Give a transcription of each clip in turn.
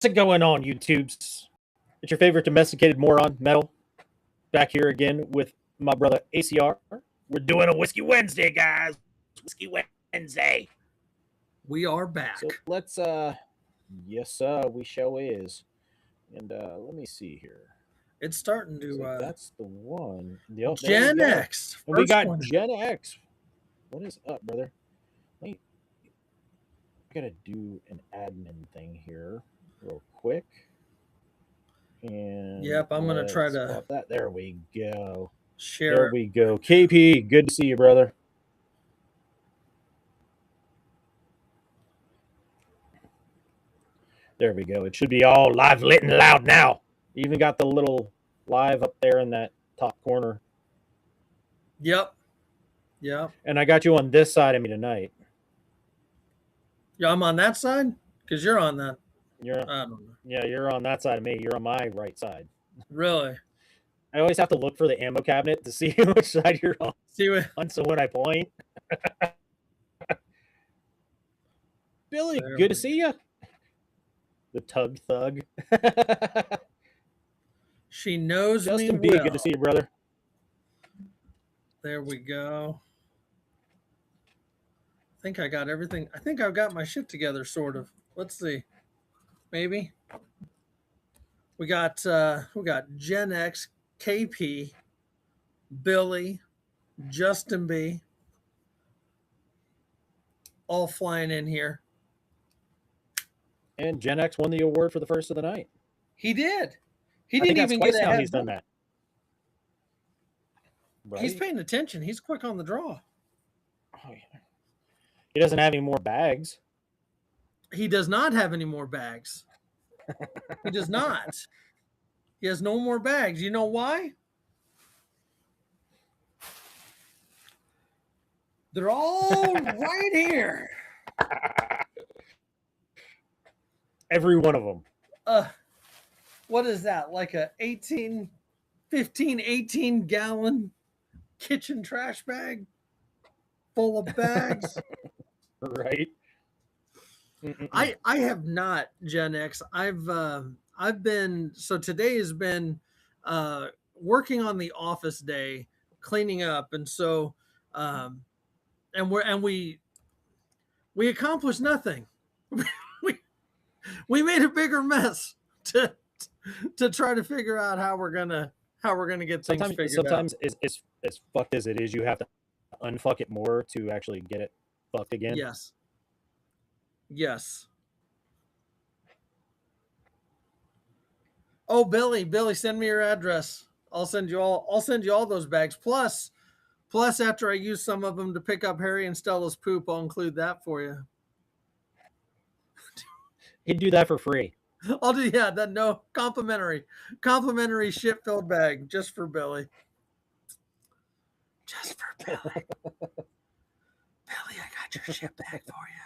it going on, YouTubes? It's your favorite domesticated moron, Metal, back here again with my brother ACR. We're doing a Whiskey Wednesday, guys. Whiskey Wednesday. We are back. So let's, yes, we show is. And let me see here. It's starting to. So that's the one. Yep, Gen X. And we got one. Gen X. What is up, brother? Wait. I gotta do an admin thing here real quick. And yep, I'm gonna try to swap that. There we go. Share. There we go. KP, good to see you, brother. There we go. It should be all live, lit, and loud now. Even got the little live up there in that top corner. Yep. Yep. And I got you on this side of me tonight. Yeah, I'm on that side? Because you're on that. I don't know. Yeah, you're on that side of me. You're on my right side. Really? I always have to look for the ammo cabinet to see which side you're on. See what? So when I point. Billy, good to see you. The Tug Thug. She knows Justin me B, well. good to see you, brother. There we go. I think I got everything. I think I've got my shit together, sort of. Let's see. Maybe. We got Gen X, KP, Billy, Justin B, all flying in here. And Gen X won the award for the first of the night. He did. He didn't even get ahead. He's done that. Right? He's paying attention. He's quick on the draw. Oh, yeah. He doesn't have any more bags. He does not have any more bags. He does not. He has no more bags. You know why? They're all right here. Every one of them. What is that? Like a 18 gallon kitchen trash bag full of bags. Right. I have not, Gen X. I've been, so today has been working on the office day, cleaning up, and so and we accomplished nothing. we made a bigger mess to try to figure out how we're gonna get things figured out. Sometimes as fucked as it is, you have to unfuck it more to actually get it fucked again. Yes. Yes. Oh, Billy, send me your address. I'll send you all those bags. Plus after I use some of them to pick up Harry and Stella's poop, I'll include that for you. He'd do that for free. I'll do that complimentary shit-filled bag just for Billy. Just for Billy. Billy, I got your shit bag for you.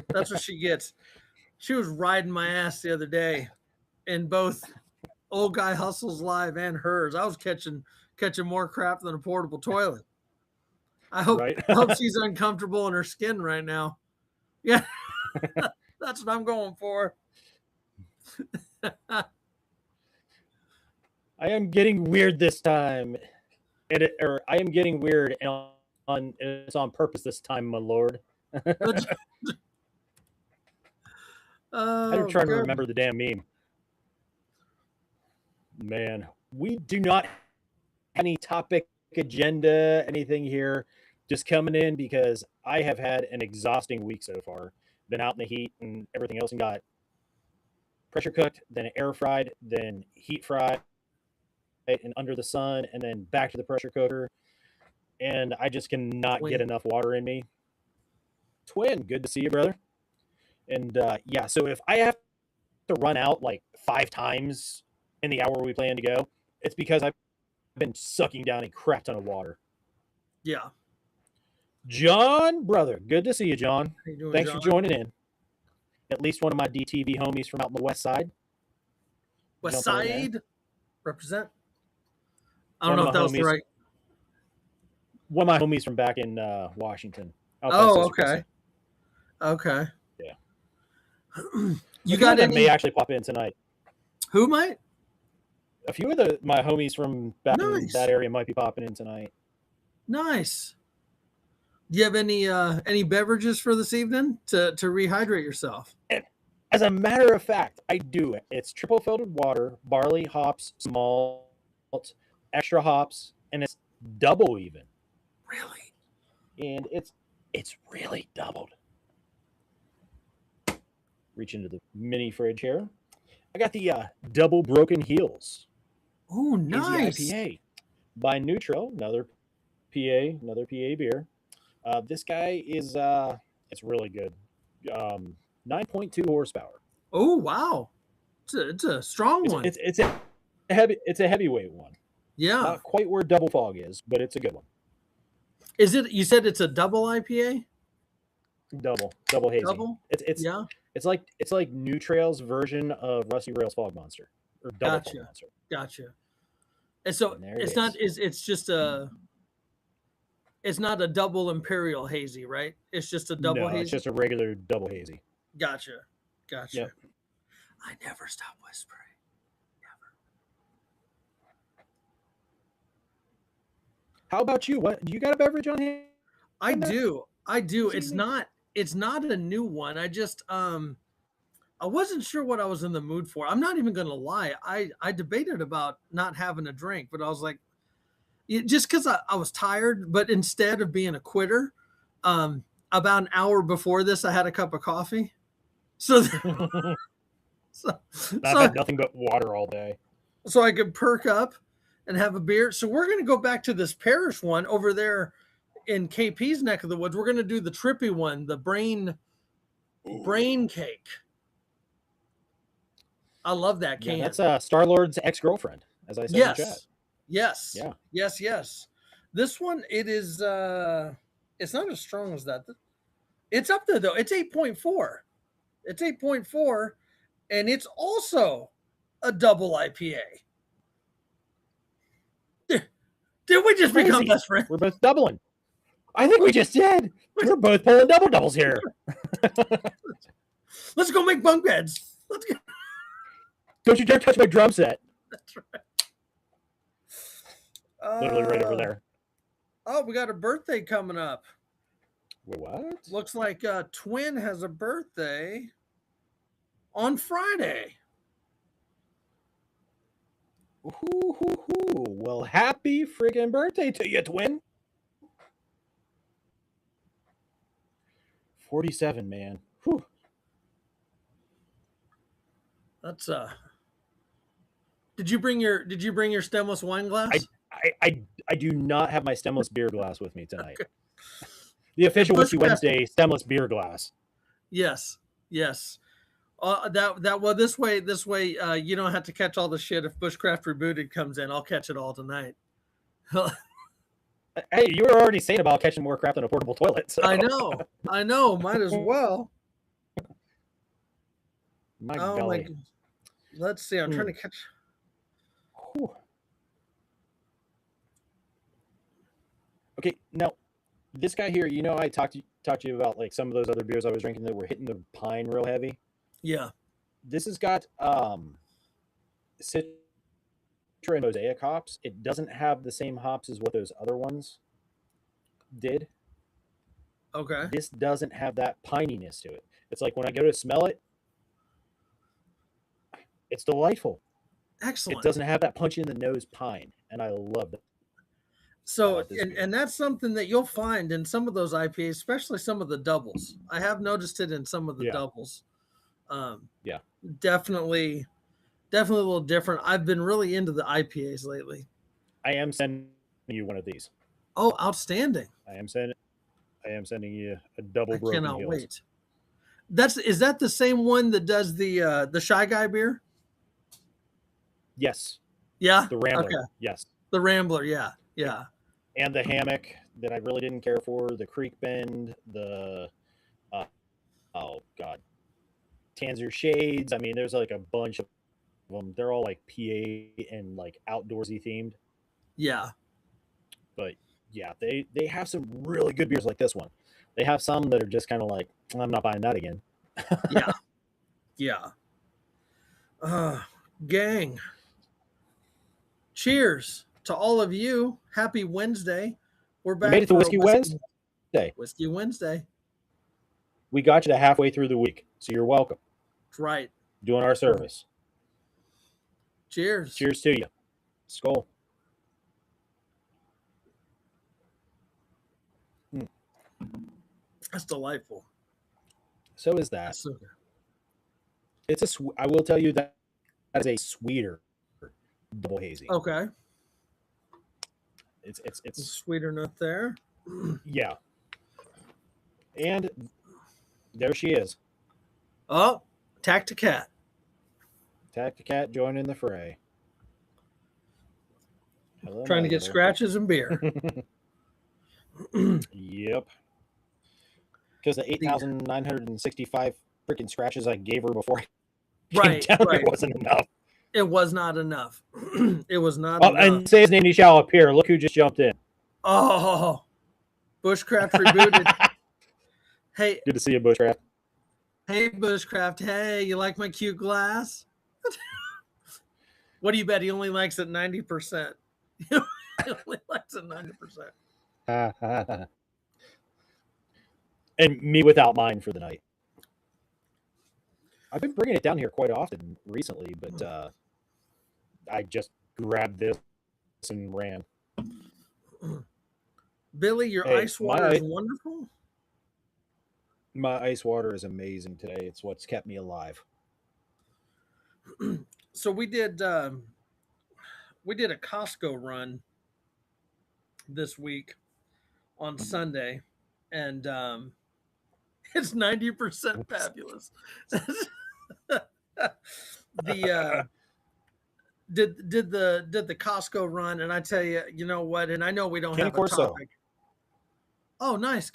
That's what she gets. She was riding my ass the other day in both Old Guy Hustles Live and hers. I was catching more crap than a portable toilet. I hope she's uncomfortable in her skin right now. Yeah, that's what I'm going for. I am getting weird this time. I am getting weird and it's on purpose this time, my lord. I'm trying to remember the damn meme. Man, we do not have any topic agenda, anything here. Just coming in because I have had an exhausting week so far. Been out in the heat and everything else and got pressure cooked, then air fried, then heat fried, and under the sun, and then back to the pressure cooker. And I just cannot get enough water in me. Twin, good to see you, brother. And so if I have to run out like 5 times in the hour we plan to go, it's because I've been sucking down a crap ton of water. Yeah. John, brother, good to see you, John. How you doing, Thanks John? for joining in. At least one of my DTV homies from out in the west side. West side? Represent? I don't know if that was the right. One of my homies from back in Washington. Oh, okay. Okay. Yeah. You A few got of them may any? actually pop in tonight. Who might? A few of my homies from back in Nice, that area might be popping in tonight. nice. Do you have any beverages for this evening to rehydrate yourself? And as a matter of fact, I do. It's triple filtered water, barley, hops, malt, extra hops, and it's double even. Really? And it's really doubled. Reach into the mini fridge here. I got the double broken heels Oh, hazy nice. IPA by Neutral, another PA beer. This guy is it's really good. 9.2 horsepower. Oh, wow. It's a strong It's one. it's it's a it's a heavyweight one. Yeah. Not quite where Double Fog is, but it's a good one. Is it? You said it's a double IPA. Double hazy. Double. It's Yeah. it's like New Trail's version of Rusty Rail's Fog Monster or Double Fog Gotcha. Monster. Gotcha. And so And there it it's not. is. It's just a. It's not a double imperial hazy, right? It's just a double No, it's hazy. just a regular double hazy. Gotcha. Gotcha. Yep. I never stop whispering. How about you? What do you got a beverage on hand? I do. I do. This It's evening? not. It's not a new one. I just I wasn't sure what I was in the mood for. I'm not even gonna lie. I debated about not having a drink, but I was like, just because I was tired. But instead of being a quitter, about an hour before this, I had a cup of coffee. So so I've so, had nothing but water all day. so I could perk up and have a beer. So we're gonna go back to this parish one over there in KP's neck of the woods. We're gonna do the trippy one, the brain cake. I love that Yeah, can. that's Star Lord's ex girlfriend, as I said in chat. Yes. Yes. Yeah. Yes, yes. This one it is it's not as strong as that. It's up there though. It's 8.4. It's 8.4 and it's also a double IPA. Did we just become Crazy. best friends? We're both doubling. I think we just did. We're both pulling doubles here. Let's go make bunk beds. Let's go. Don't you dare touch my drum set. That's right. Literally right over there. Oh, we got a birthday coming up. Wait, what? Looks like Twin has a birthday on Friday. Ooh. Well, happy friggin' birthday to you, twin. 47, man. Whew. That's Did you bring your stemless wine glass? I do not have my stemless beer glass with me tonight. Okay. The official Whiskey Wednesday stemless beer glass. Yes. Yes. Well this way you don't have to catch all the shit if Bushcraft Rebooted comes in. I'll catch it all tonight. Hey, you were already saying about catching more crap than a portable toilet. So. I know. Might as well. My golly. Let's see. I'm trying to catch. Whew. Okay, now this guy here, I talked to you about like some of those other beers I was drinking that were hitting the pine real heavy. Yeah. This has got Citra and Mosaic hops. It doesn't have the same hops as what those other ones did. Okay. This doesn't have that pininess to it. It's like when I go to smell it, it's delightful. Excellent. It doesn't have that punch in the nose pine, and I love that. So, and that's something that you'll find in some of those IPAs, especially some of the doubles. I have noticed it in some of the doubles. Yeah. Definitely a little different. I've been really into the IPAs lately. I am sending you one of these. Oh, outstanding. I am sending you a double broken cannot heels. Wait. Is that the same one that does the Shy Guy beer? Yes. Yeah. The Rambler. Okay. Yes. The Rambler. Yeah. Yeah. And the Hammock that I really didn't care for. The Creek Bend. The oh god, Tanzer Shades. I mean, there's like a bunch of them. They're all like PA and like outdoorsy themed. Yeah. But yeah, they have some really good beers like this one. They have some that are just kind of like, I'm not buying that again. Yeah. Yeah. Gang, cheers to all of you. Happy Wednesday. We're You made back it to for a Whiskey Wednesday. Whiskey Wednesday. We got you to halfway through the week, so you're welcome. That's right. Doing our service. Cheers. Cheers to you. Skull. That's delightful. So is that. That's so good. It's I will tell you that is a sweeter double hazy. Okay. It's Sweeter note there. yeah. And there she is. Oh, Tacticat. Tacticat joining the fray. Hello, Trying to get scratches and beer. Yep. Because the 8,965 freaking scratches I gave her before I came down here wasn't enough. It was not enough. It was not enough. And say his name, he shall appear. Look who just jumped in. Oh, Bushcraft rebooted. Hey. Good to see you, Bushcraft. Hey, Bushcraft. Hey, you like my cute glass? What do you bet? He only likes it 90%. He only likes it 90%. And me without mine for the night. I've been bringing it down here quite often recently, but I just grabbed this and ran. Billy, your ice water is wonderful. My ice water is amazing today. It's what's kept me alive. So we did a Costco run this week on Sunday, and it's 90% fabulous. The did the Costco run, and I tell you, you know what? And I know we don't have a topic. Oh, nice,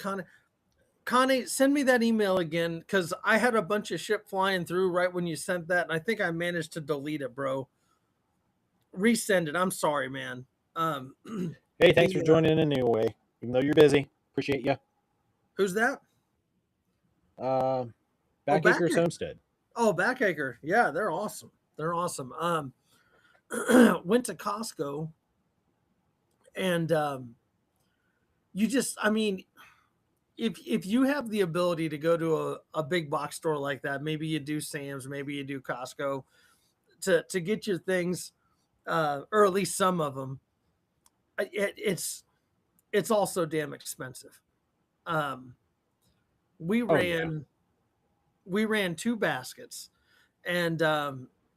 Connie, send me that email again, because I had a bunch of shit flying through right when you sent that, and I think I managed to delete it, bro. Resend it. I'm sorry, man. Hey, thanks for joining in anyway, even though you're busy. Appreciate you. Who's that? Backacres Homestead. Oh, Backacre. Yeah, they're awesome. They're awesome. Went to Costco, and you just, I mean, if you have the ability to go to a big box store like that, maybe you do Sam's, maybe you do Costco, to get your things, or at least some of them, it's also damn expensive. We ran 2 baskets, and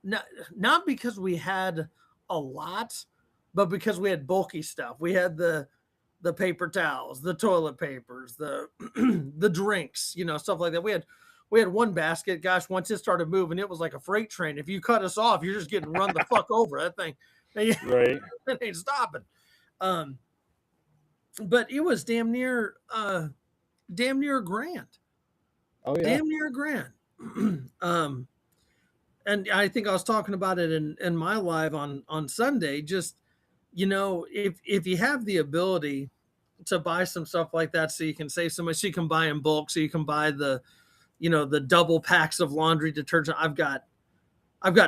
not because we had a lot, but because we had bulky stuff. We had the paper towels, the toilet papers, the the drinks, stuff like that. We had one basket. Gosh, once it started moving, it was like a freight train. If you cut us off, you're just getting run the fuck over. That thing, right? It ain't stopping. But it was damn near $1,000. Oh yeah, damn near $1,000. And I think I was talking about it in my live on Sunday. Just, if you have the ability to buy some stuff like that, so you can save so much, so you can buy in bulk, so you can buy the double packs of laundry detergent. I've got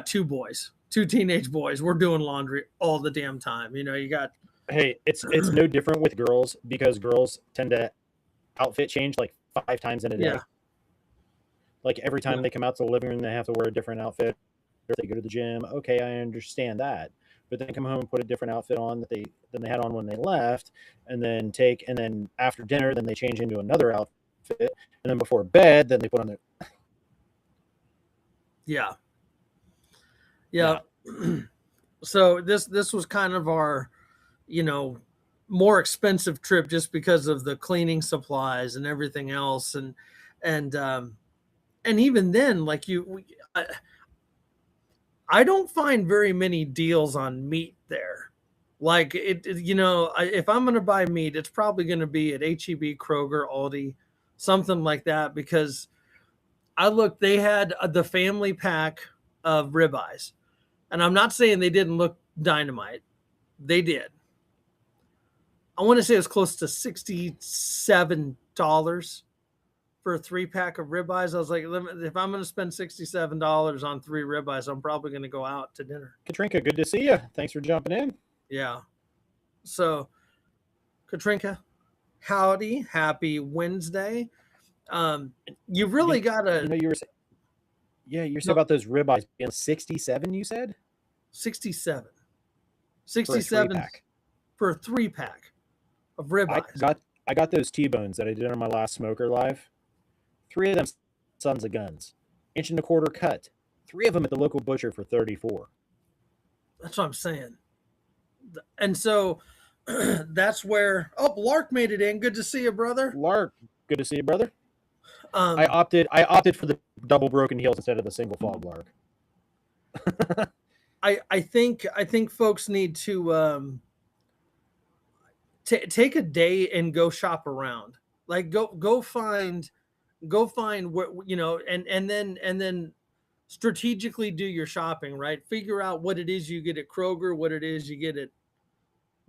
2 boys, 2 teenage boys. We're doing laundry all the damn time. You got. Hey, it's no different with girls, because girls tend to outfit change like 5 times in a day. Yeah. Like every time they come out to the living room, they have to wear a different outfit. If they go to the gym, okay, I understand that. But then come home and put a different outfit on than they had on when they left, and then after dinner, then they change into another outfit, and then before bed, then they put on their. Yeah. So this was kind of our, more expensive trip, just because of the cleaning supplies and everything else, and even then, like I don't find very many deals on meat there. Like if I'm going to buy meat, it's probably going to be at HEB, Kroger, Aldi, something like that, because I looked, they had the family pack of ribeyes, and I'm not saying they didn't look dynamite. They did. I want to say it was close to $67. for a 3-pack of ribeyes. I was like, if I'm going to spend $67 on 3 ribeyes, I'm probably going to go out to dinner. Katrinka, good to see you. Thanks for jumping in. Yeah. So, Katrinka, howdy, happy Wednesday. You really got to. You were saying about those ribeyes being 67. You said 67. for a 67 3-pack. For a 3-pack of ribeyes. I got those T-bones that I did on my last Smoker Live. 3 of them sons of guns, 1.25 cut. 3 of them at the local butcher for $34. That's what I'm saying. And so that's where Lark made it in. Good to see you, brother. Lark, good to see you, brother. I opted for the double broken heels instead of the single fog Lark. I think folks need to take a day and go shop around. Like go find what, and then strategically do your shopping, right? Figure out what it is you get at Kroger, what it is you get at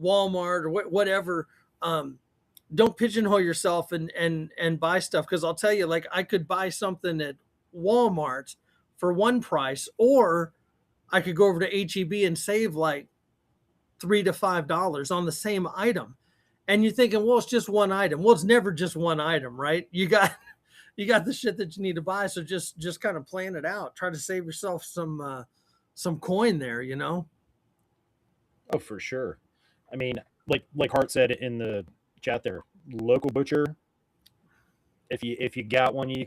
Walmart, or whatever. Don't pigeonhole yourself and buy stuff, because I'll tell you, like, I could buy something at Walmart for one price, or I could go over to HEB and save like $3 to $5 on the same item. And you're thinking, well, it's just one item. Well, it's never just one item, right? You got the shit that you need to buy. So just kind of plan it out. Try to save yourself some coin there, Oh, for sure. I mean, like Hart said in the chat there, local butcher. If you got one you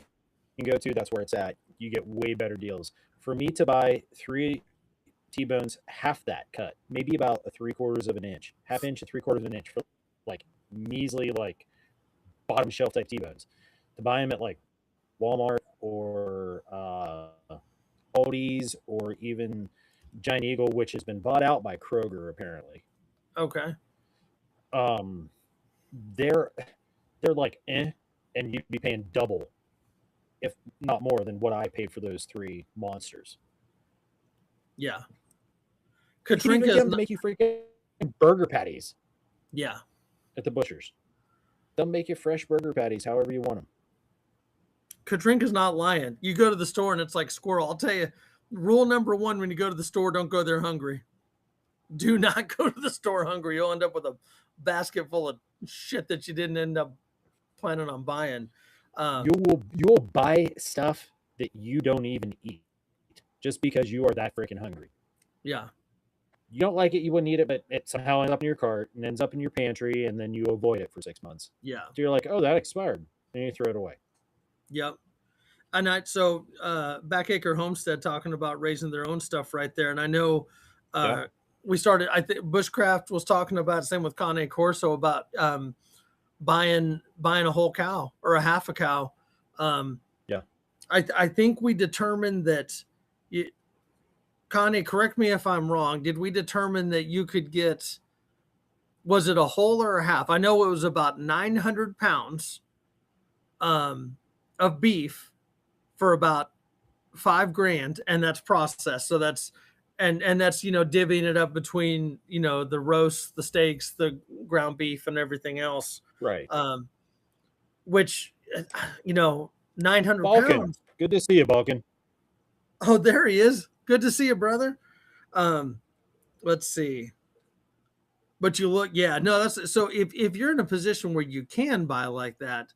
can go to, that's where it's at. You get way better deals. For me to buy 3 T-bones, half that cut, maybe about a 3/4 of an inch, half inch to 3/4 of an inch, for like measly, like bottom shelf type T-bones, to buy them at like Walmart or Aldi's or even Giant Eagle, which has been bought out by Kroger apparently. Okay. They're like and you'd be paying double, if not more, than what I paid for those 3 monsters. Yeah. Katrinka get them to make you freaking burger patties. Yeah. At the butchers, they'll make you fresh burger patties however you want them. Katrinka's not lying. You go to the store and it's like squirrel. I'll tell you, rule number 1 when you go to the store: don't go there hungry. Do not go to the store hungry. You'll end up with a basket full of shit that you didn't end up planning on buying. You will buy stuff that you don't even eat just because you are that freaking hungry. Yeah. You don't like it, you wouldn't eat it, but it somehow ends up in your cart and ends up in your pantry, and then you avoid it for 6 months. Yeah. So you're like, oh, that expired, and you throw it away. Yep. And Backacre Homestead talking about raising their own stuff right there. And I know we started, I think Bushcraft was talking about, same with Cane Corso, about buying a whole cow or a half a cow. I think we determined that Connie, correct me if I'm wrong. Did we determine that you could get, was it a whole or a half? I know it was about 900 pounds of beef for about $5,000, and that's processed. So that's, and that's, divvying it up between, the roast, the steaks, the ground beef, and everything else. Right. Which, 900 Balkan. pounds. Good to see you, Balkan. Oh, there he is. Good to see you, brother. Let's see. But you look, that's so if you're in a position where you can buy like that,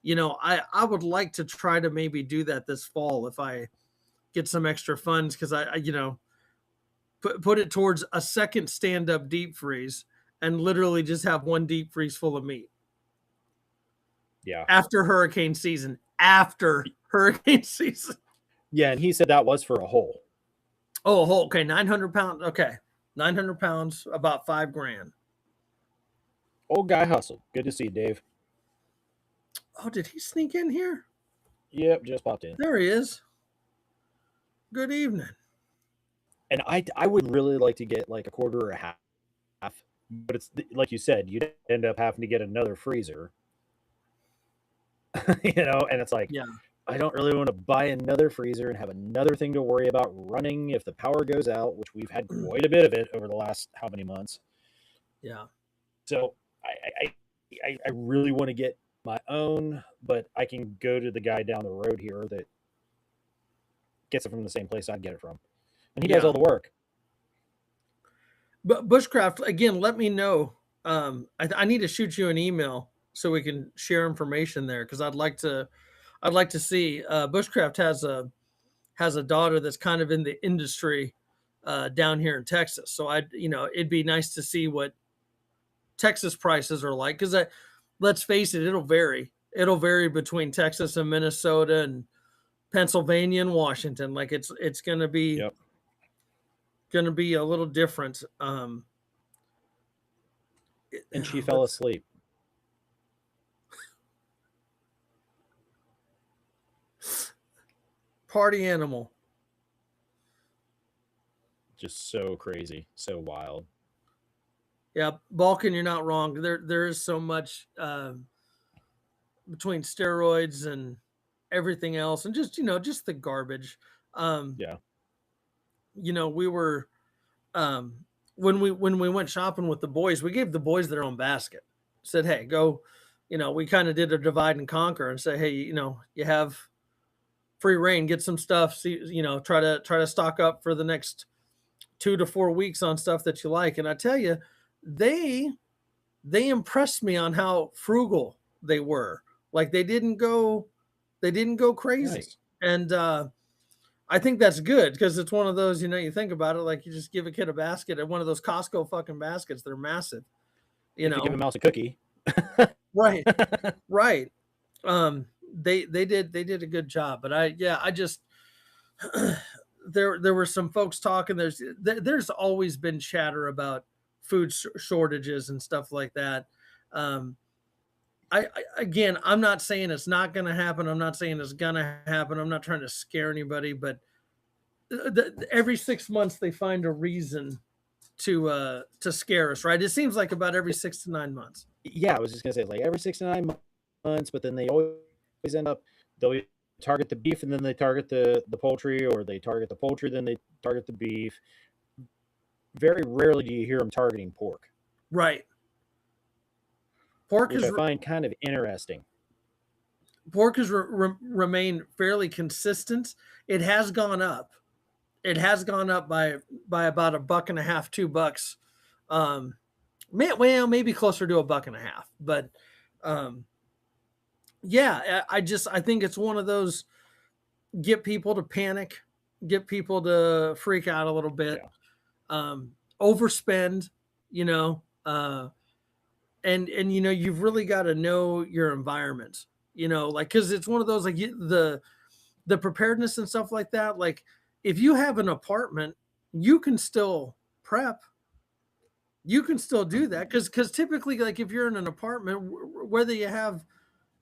I would like to try to maybe do that this fall if I get some extra funds, because I put it towards a second stand-up deep freeze and literally just have one deep freeze full of meat. Yeah. After hurricane season. Yeah, and he said that was for a whole. Oh, a whole. Okay, 900 pounds. Okay, 900 pounds, about $5,000. Old guy hustled. Good to see you, Dave. Oh, did he sneak in here? Yep, just popped in. There he is. Good evening. And I would really like to get like a quarter or a half, but it's like you said, you'd end up having to get another freezer. And it's like, yeah. I don't really want to buy another freezer and have another thing to worry about running if the power goes out, which we've had quite a bit of it over the last how many months. Yeah. So I really want to get my own, but I can go to the guy down the road here that gets it from the same place I'd get it from, and he does Yeah. all the work. But bushcraft again, let me know. I need to shoot you an email so we can share information there because I'd like to see. Bushcraft has a daughter that's kind of in the industry down here in Texas, so it'd be nice to see what Texas prices are like because let's face it, it'll vary. It'll vary between Texas and Minnesota and Pennsylvania and Washington. Like it's Yep. gonna be a little different. And she But fell asleep. party animal. Just so crazy, so wild. Yeah, Balkan, you're not wrong. There is so much between steroids and everything else, and just the garbage. Um, Yeah. we were um, when we went shopping with the boys, we gave the boys their own basket. Said, hey, go. We kind of did a divide and conquer and say, hey, you have free reign, get some stuff. See, try to stock up for the next 2 to 4 weeks on stuff that you like. And I tell you, they they impressed me on how frugal they were. Like they didn't go crazy. Nice. And I think that's good because it's one of those, you think about it, like you just give a kid a basket at one of those Costco fucking baskets. They're massive, you If you give a know. mouse a cookie. Right, right. They did a good job, but I just there were some folks talking. There's always been chatter about food shortages and stuff like that. Um, again, I'm not saying it's not going to happen. I'm not saying it's going to happen. I'm not trying to scare anybody, but every 6 months they find a reason to scare us. Right? It seems like about every 6 to 9 months. Yeah, I was just gonna say like every 6 to 9 months, but then they always end up they'll target the beef and then they target the poultry, or they target the poultry then they target the beef. Very rarely do you hear them targeting pork, Right. Pork which is I find kind of interesting. pork has remained fairly consistent. It has gone up. It has gone up by about a buck and a half, $2. Um, well, maybe closer to a buck and a half, but um, yeah, I think it's one of those get people to panic, get people to freak out a little bit, Yeah. overspend, you know, and you've really got to know your environment, like because it's one of those like the preparedness and stuff like that. Like if you have an apartment, you can still prep. You can still do that because typically, like if you're in an apartment, whether you have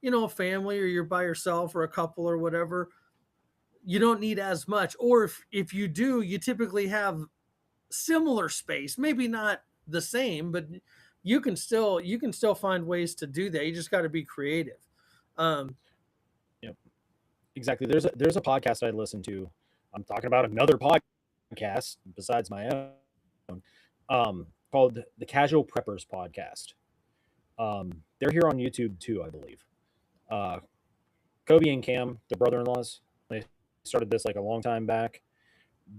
a family or you're by yourself or a couple or whatever, you don't need as much. Or if you do, you typically have similar space, maybe not the same, but you can still find ways to do that. You just got to be creative. Um, Yep. Exactly. There's a podcast I listen to. I'm talking about another podcast besides my own, called the Casual Preppers Podcast. They're here on YouTube too, I believe. Uh, Kobe and Cam, the brother-in-laws, they started this like a long time back.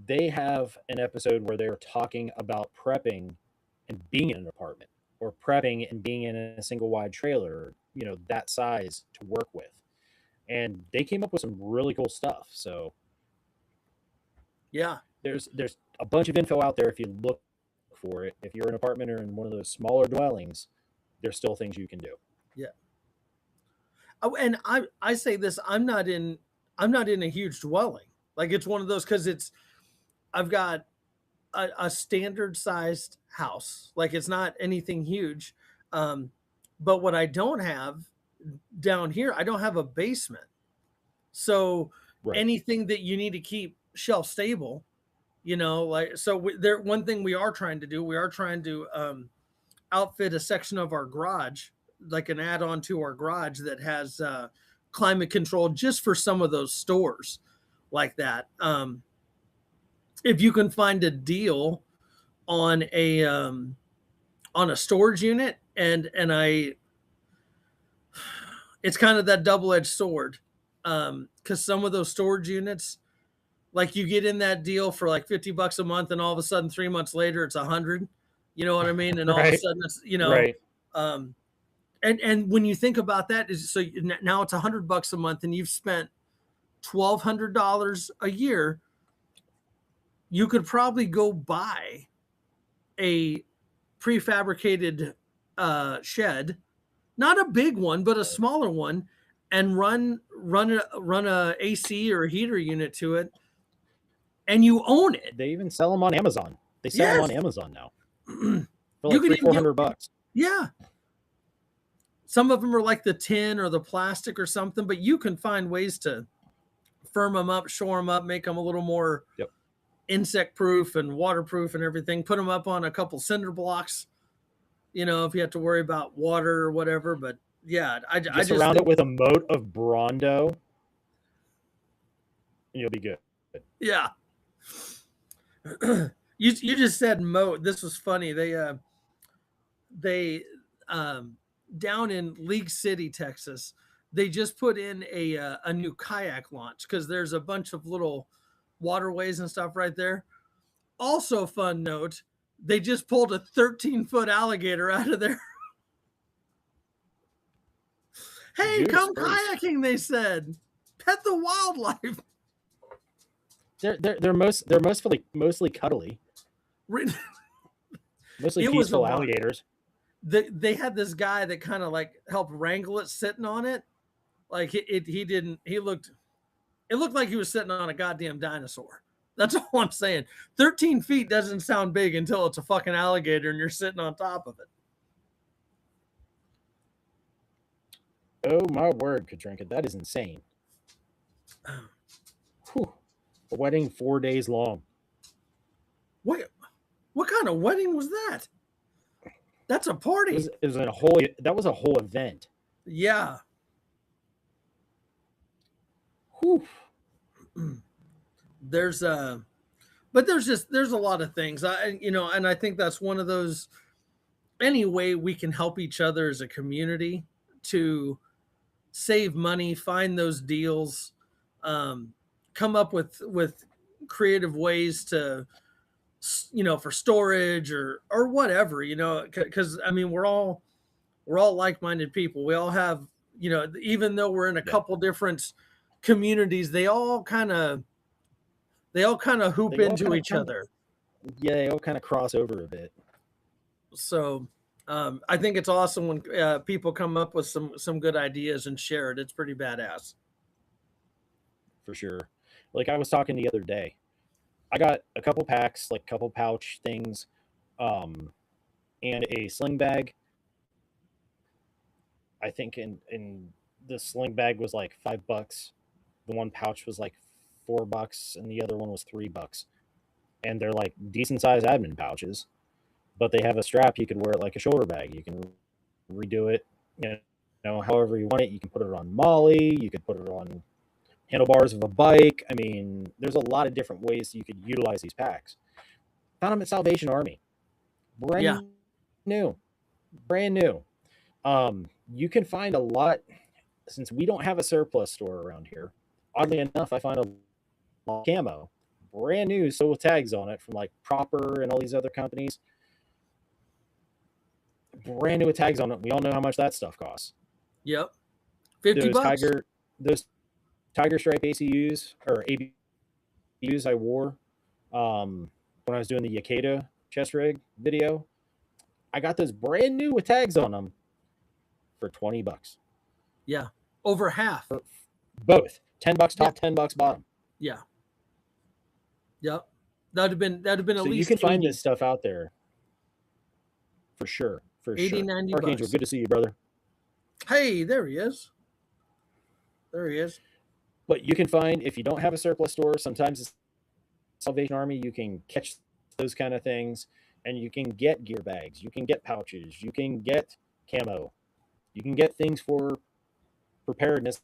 They have an episode where they're talking about prepping and being in an apartment, or prepping and being in a single wide trailer, that size to work with. And they came up with some really cool stuff. So yeah, there's a bunch of info out there if you look for it. If you're in an apartment or in one of those smaller dwellings, there's still things you can do. yeah. Oh, and I say this, I'm not in a huge dwelling. Like it's one of those because I've got a standard sized house. Like it's not anything huge. Um, but what I don't have down here, I don't have a basement. So Right. anything that you need to keep shelf stable, like so there one thing we are trying to do, we are trying to outfit a section of our garage, like an add-on to our garage that has climate control just for some of those stores like that. If you can find a deal on a storage unit, and it's kind of that double-edged sword. Because some of those storage units, like you get in that deal for like $50 a month, and all of a sudden 3 months later it's 100. You know what I mean? And all of a Right. sudden it's Right. um, and when you think about that, is so now it's $100 a month, and you've spent $1,200 a year. You could probably go buy a prefabricated shed, not a big one, but a smaller one, and run a AC or a heater unit to it, and you own it. They even sell them on Amazon. They sell them Yes, on Amazon now for you like could three, even four get, hundred bucks. yeah. Some of them are like the tin or the plastic or something, but you can find ways to firm them up, shore them up, make them a little more Yep. insect proof and waterproof and everything. Put them up on a couple cinder blocks, if you have to worry about water or whatever. But yeah, I Just just surround it think, with a moat of Brondo, and you'll be good. yeah. You just said moat. This was funny. They down in League City, Texas, they just put in a new kayak launch because there's a bunch of little waterways and stuff right there. Also, fun note, they just pulled a 13-foot alligator out of there. Hey, Judas come first. kayaking, they said. Pet the wildlife. They're mostly cuddly, mostly It was peaceful alligators. they had this guy that kind of like helped wrangle it, sitting on it. Like he didn't. It looked like he was sitting on a goddamn dinosaur. That's all I'm saying. 13 feet doesn't sound big until it's a fucking alligator and you're sitting on top of it. Oh my word, Katrinka, that is insane. Whew. A wedding 4 days long. What kind of wedding was that? That's a party. It was a whole. That was a whole event. Yeah. Whew. There's a lot of things. And I think that's one of those. Any way we can help each other as a community to save money, find those deals, come up with creative ways to, for storage or whatever, because I mean we're all like-minded people. We all have, even though we're in a couple different communities, they all kind of hoop into each other. Yeah, they all kind of cross over a bit. So I think it's awesome when people come up with some good ideas and share it. It's pretty badass. For sure. Like I was talking the other day, I got a couple packs, like couple pouch things, and a sling bag. I think in the sling bag was like $5. The one pouch was like $4, and the other one was $3. And they're like decent sized admin pouches, but they have a strap. You could wear it like a shoulder bag. You can redo it, however you want it. You can put it on Molly. You could put it on handlebars of a bike. I mean, there's a lot of different ways you could utilize these packs. Found them at Salvation Army, brand new. You can find a lot, since we don't have a surplus store around here. Oddly enough, I find a lot of camo, brand new, so with tags on it from like Proper and all these other companies. Brand new with tags on it. We all know how much that stuff costs. Yep, $50. Those Tiger Stripe ACUs or ABUs I wore when I was doing the Yakeda chest rig video. I got those brand new with tags on them for $20. Yeah, over half. For both $10 top, $10 bottom. Yeah. Yep. That'd have been at So least. You can find this stuff out there for sure. For 80, sure. 90 Archangel, bucks. good to see you, brother. Hey, there he is. But you can find, if you don't have a surplus store, sometimes it's Salvation Army, you can catch those kind of things, and you can get gear bags, you can get pouches, you can get camo, you can get things for preparedness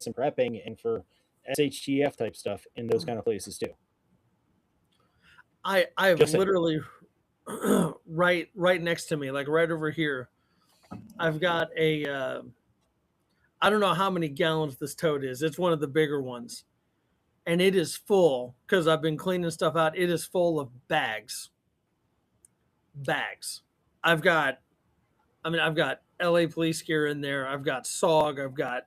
and prepping and for SHTF type stuff in those kind of places too. I've literally right next to me, like right over here, I've got a I don't know how many gallons this tote is. It's one of the bigger ones. And it is full because I've been cleaning stuff out. It is full of bags. Bags. I've got, I've got LA police gear in there. I've got SOG. I've got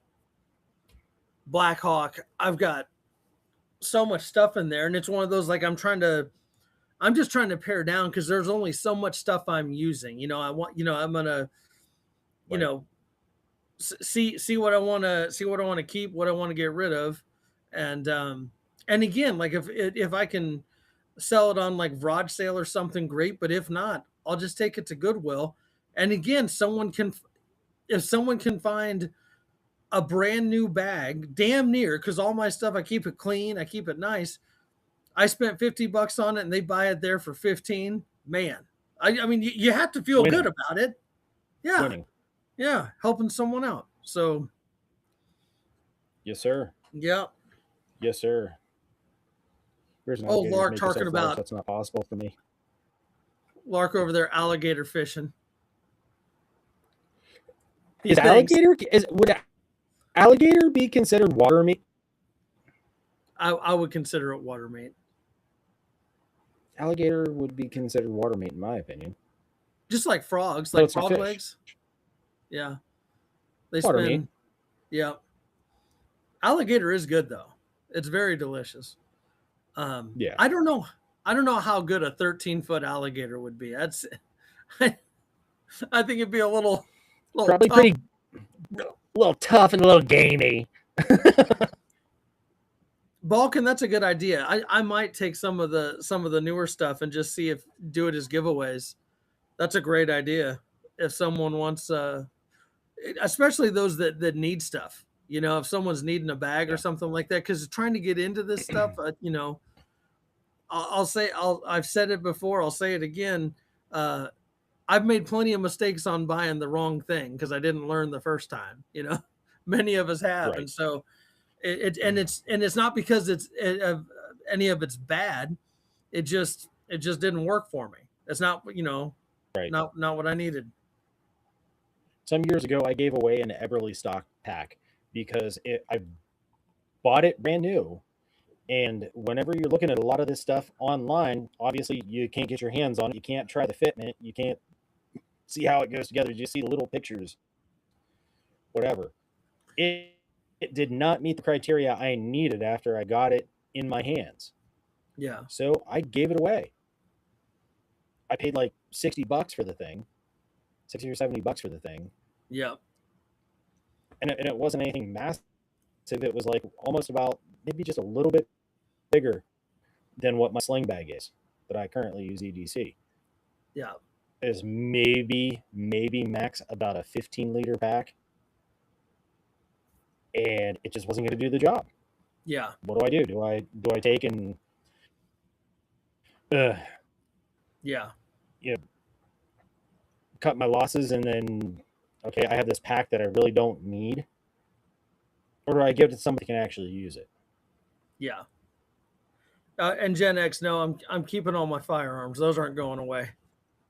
Blackhawk. I've got so much stuff in there. And it's one of those like I'm just trying to pare down because there's only so much stuff I'm using. I'm gonna, you Right. know, see what I want to keep, what I want to get rid of, and again, like if I can sell it on like garage sale or something, great. But if not, I'll just take it to Goodwill. And again, if someone can find a brand new bag, damn near, because all my stuff I keep it clean, I keep it nice. I spent $50 on it, and they buy it there for 15. Man, I mean, you have to feel good Winning. about it. Yeah, Winning. yeah, helping someone out. So, Yes, sir. yeah. Yes, sir. Here's an Oh, alligator. Lark Make talking yourself large. about That's not possible for me. Lark over there alligator fishing. Is Thanks. would alligator be considered water meat? I would consider it water meat. Alligator would be considered water meat in my opinion. Just like frogs, But like it's a frog fish. legs. Yeah. They Water spend meat. yeah. Alligator is good though. It's very delicious. Yeah. I don't know how good a 13-foot alligator would be. That's I think it'd be a little Probably tough. pretty a little tough and a little gamey. Balkan, that's a good idea. I might take some of the newer stuff and just see if do it as giveaways. That's a great idea. If someone wants especially those that need stuff. If someone's needing a bag or Yeah. something like that, because trying to get into this stuff, I've said it before, I'll say it again. I've made plenty of mistakes on buying the wrong thing because I didn't learn the first time. Many of us have, Right. and so it's not because any of it's bad. It just didn't work for me. It's not Right. not what I needed. Some years ago, I gave away an Everly stock pack because I bought it brand new. And whenever you're looking at a lot of this stuff online, obviously you can't get your hands on it. You can't try the fitment. You can't see how it goes together. You just see little pictures, whatever. It did not meet the criteria I needed after I got it in my hands. Yeah, So I gave it away. I paid like $60 for the thing, 60 or $70 for the thing. yeah, And it wasn't anything massive. It was like almost about maybe just a little bit bigger than what my sling bag is that I currently use EDC. yeah, Is maybe max about a 15-liter pack, and it just wasn't going to do the job. yeah, What do I do? Do I take and uh, yeah, you know, cut my losses and then okay, I have this pack that I really don't need, or do I give it to somebody who can actually use it? yeah. And Gen X, no, I'm keeping all my firearms. Those aren't going away.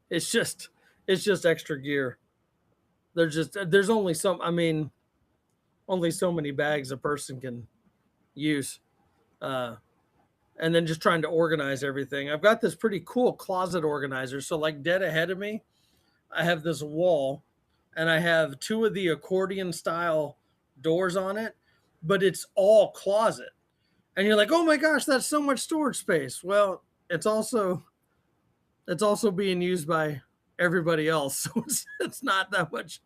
It's just extra gear. There's only only so many bags a person can use. Uh, and then just trying to organize everything. I've got this pretty cool closet organizer. So like dead ahead of me, I have this wall and I have two of the accordion style doors on it, but it's all closet. And you're like, "Oh my gosh, that's so much storage space." Well, it's also being used by everybody else. So it's not that much.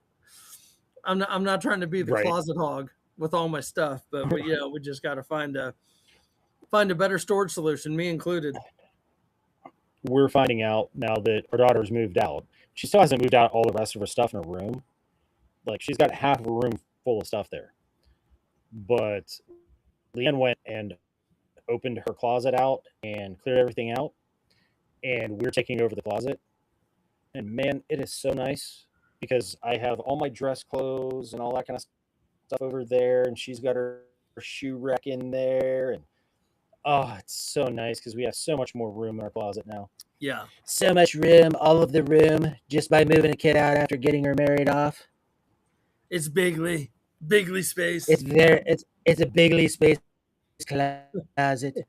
I'm not trying to be the Right. closet hog with all my stuff, but we just got to find a better storage solution, me included. We're finding out now that our daughter's moved out. She still hasn't moved out all the rest of her stuff in her room. Like she's got half of a room full of stuff there. But Leanne went and opened her closet out and cleared everything out, and we're taking over the closet. And man, it is so nice because I have all my dress clothes and all that kind of stuff over there, and she's got her shoe rack in there, and oh, it's so nice because we have so much more room in our closet now. Yeah, So much room, all of the room, just by moving a kid out after getting her married off. it's bigly. Bigly It's space. very it's a bigly space closet.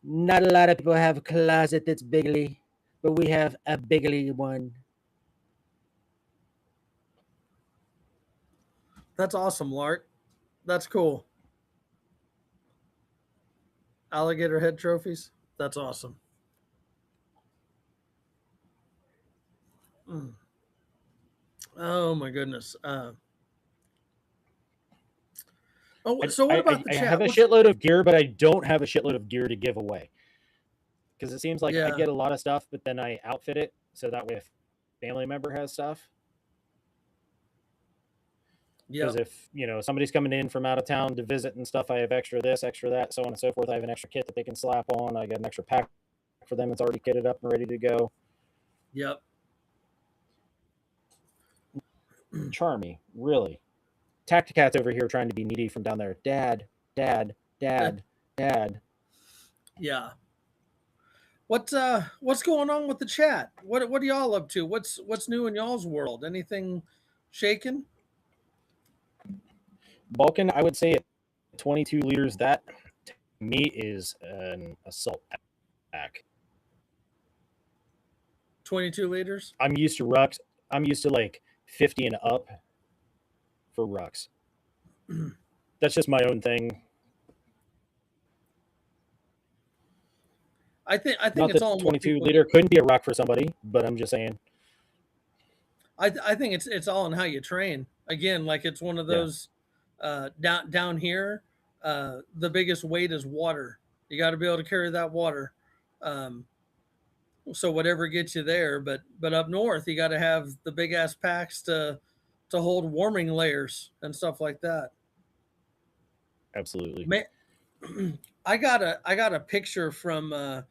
Not a lot of people have a closet that's bigly, but we have a bigly one. That's awesome, Lark. That's cool. Alligator head trophies. That's awesome. Mm. Oh my goodness. Oh, I, so what I about the I have chat? a What's shitload of gear, but I don't have a shitload of gear to give away because it seems like I yeah, get a lot of stuff, but then I outfit it so that way if a family member has stuff. Because yep, if somebody's coming in from out of town to visit and stuff, I have extra this, extra that, so on and so forth. I have an extra kit that they can slap on. I got an extra pack for them. It's already kitted up and ready to go. yep. Charmy, really. Tacticat's over here trying to be needy from down there. Dad, dad, dad, dad. Yeah. What's going on with the chat? What are y'all up to? What's new in y'all's world? Anything shaking? Balkan, I would say at 22 liters, that to me is an assault pack. 22 liters? I'm used to rucks. I'm used to like 50 and up for rucks. That's just my own thing. I think Not it's that all in what 22 people need. liter couldn't be a ruck for somebody, but I'm just saying. I think it's all in how you train. Again, like it's one of Yeah, those down here. The biggest weight is water. You got to be able to carry that water. Um, so whatever gets you there, but up north you got to have the big ass packs to hold warming layers and stuff like that. absolutely. Ma- I got a picture from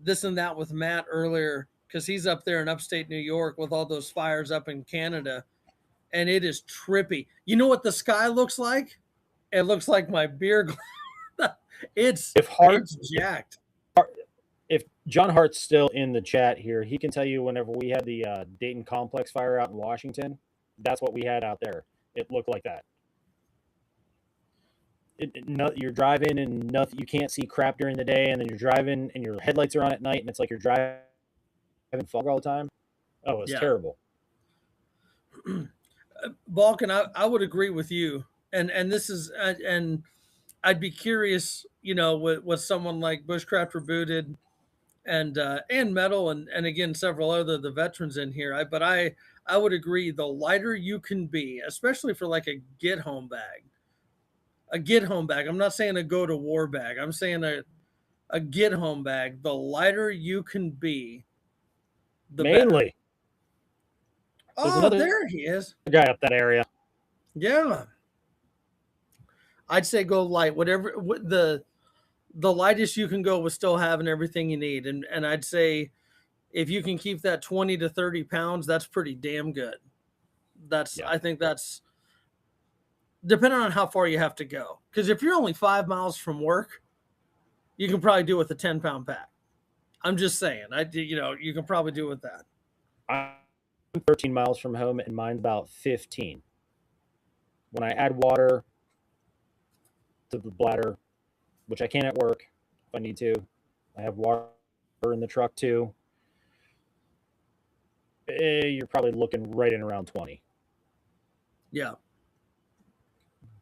this and that with Matt earlier because he's up there in upstate New York with all those fires up in Canada, and it is trippy. You know what the sky looks like? It looks like my beer glass. it's If Hart, it's jacked. if John Hart's still in the chat here, he can tell you whenever we had the Dayton Complex fire out in Washington, that's what we had out there. It looked like that. You're driving and nothing, you can't see crap during the day, and then you're driving and your headlights are on at night, and it's like you're driving fog all the time. Oh, it's Yeah. terrible. Balkan, I would agree with you, and this is and I'd be curious, with someone like Bushcraft Rebooted and Metal and again several other the veterans in here. But I would agree the lighter you can be, especially for like a get home bag. I'm not saying a go to war bag. I'm saying a get home bag. The lighter you can be, the better. Mainly, there's Oh, another there he is. guy up that area. Yeah, I'd say go light. Whatever the lightest you can go with still having everything you need, and I'd say if you can keep that 20 to 30 pounds, that's pretty damn good. That's Yeah, I think that's depending on how far you have to go. Because if you're only 5 miles from work, you can probably do it with a 10-pound pack. I'm just saying, you can probably do it with that. I'm 13 miles from home, and mine's about 15. When I add water to the bladder, which I can at work if I need to, I have water in the truck too. You're probably looking right in around 20. Yeah,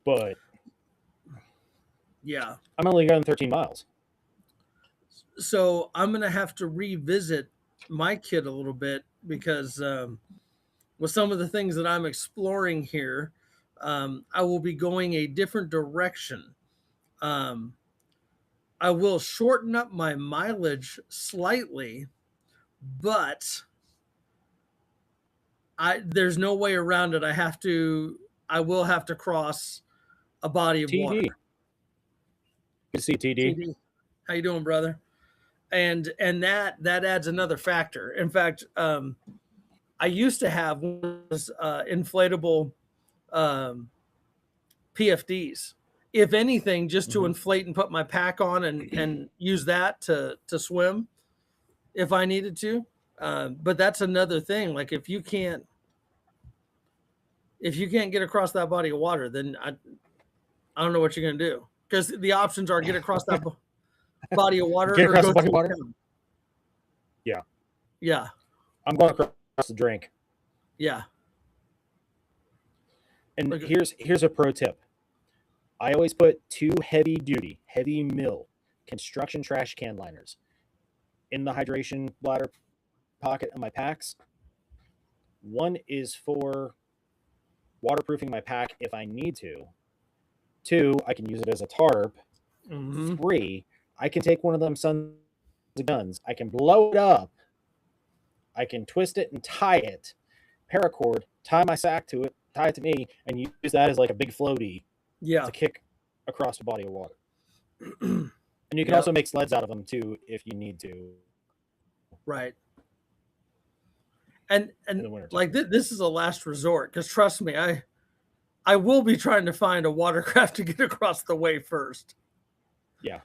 But yeah. I'm only going 13 miles. So I'm gonna have to revisit my kit a little bit because with some of the things that I'm exploring here, I will be going a different direction. Um, I will shorten up my mileage slightly, but there's no way around it. I will have to cross a body of water. TD. Good to see you, TD. TD, how you doing, brother? And that adds another factor. In fact, I used to have one of those inflatable um, PFDs. If anything, just to Mm-hmm. inflate and put my pack on and use that to swim if I needed to. But that's another thing. Like if you can't, if you can't get across that body of water, then I don't know what you're gonna do, because the options are get across that body of water Get or across go the body to of water? town. Yeah. Yeah, I'm going across the drink. yeah. And Okay. here's a pro tip. I always put 2 heavy duty, heavy mill construction trash can liners in the hydration bladder pocket of my packs. One is for waterproofing my pack if I need to. 2, I can use it as a tarp. Mm-hmm. 3, I can take one of them sons of guns. I can blow it up. I can twist it and tie it, paracord, tie my sack to it, tie it to me, and use that as like a big floaty Yeah. to kick across the body of water. And you can Yep. also make sleds out of them too if you need to. Right. And In the wintertime. like this is a last resort, because trust me, I will be trying to find a watercraft to get across the way first. Yeah.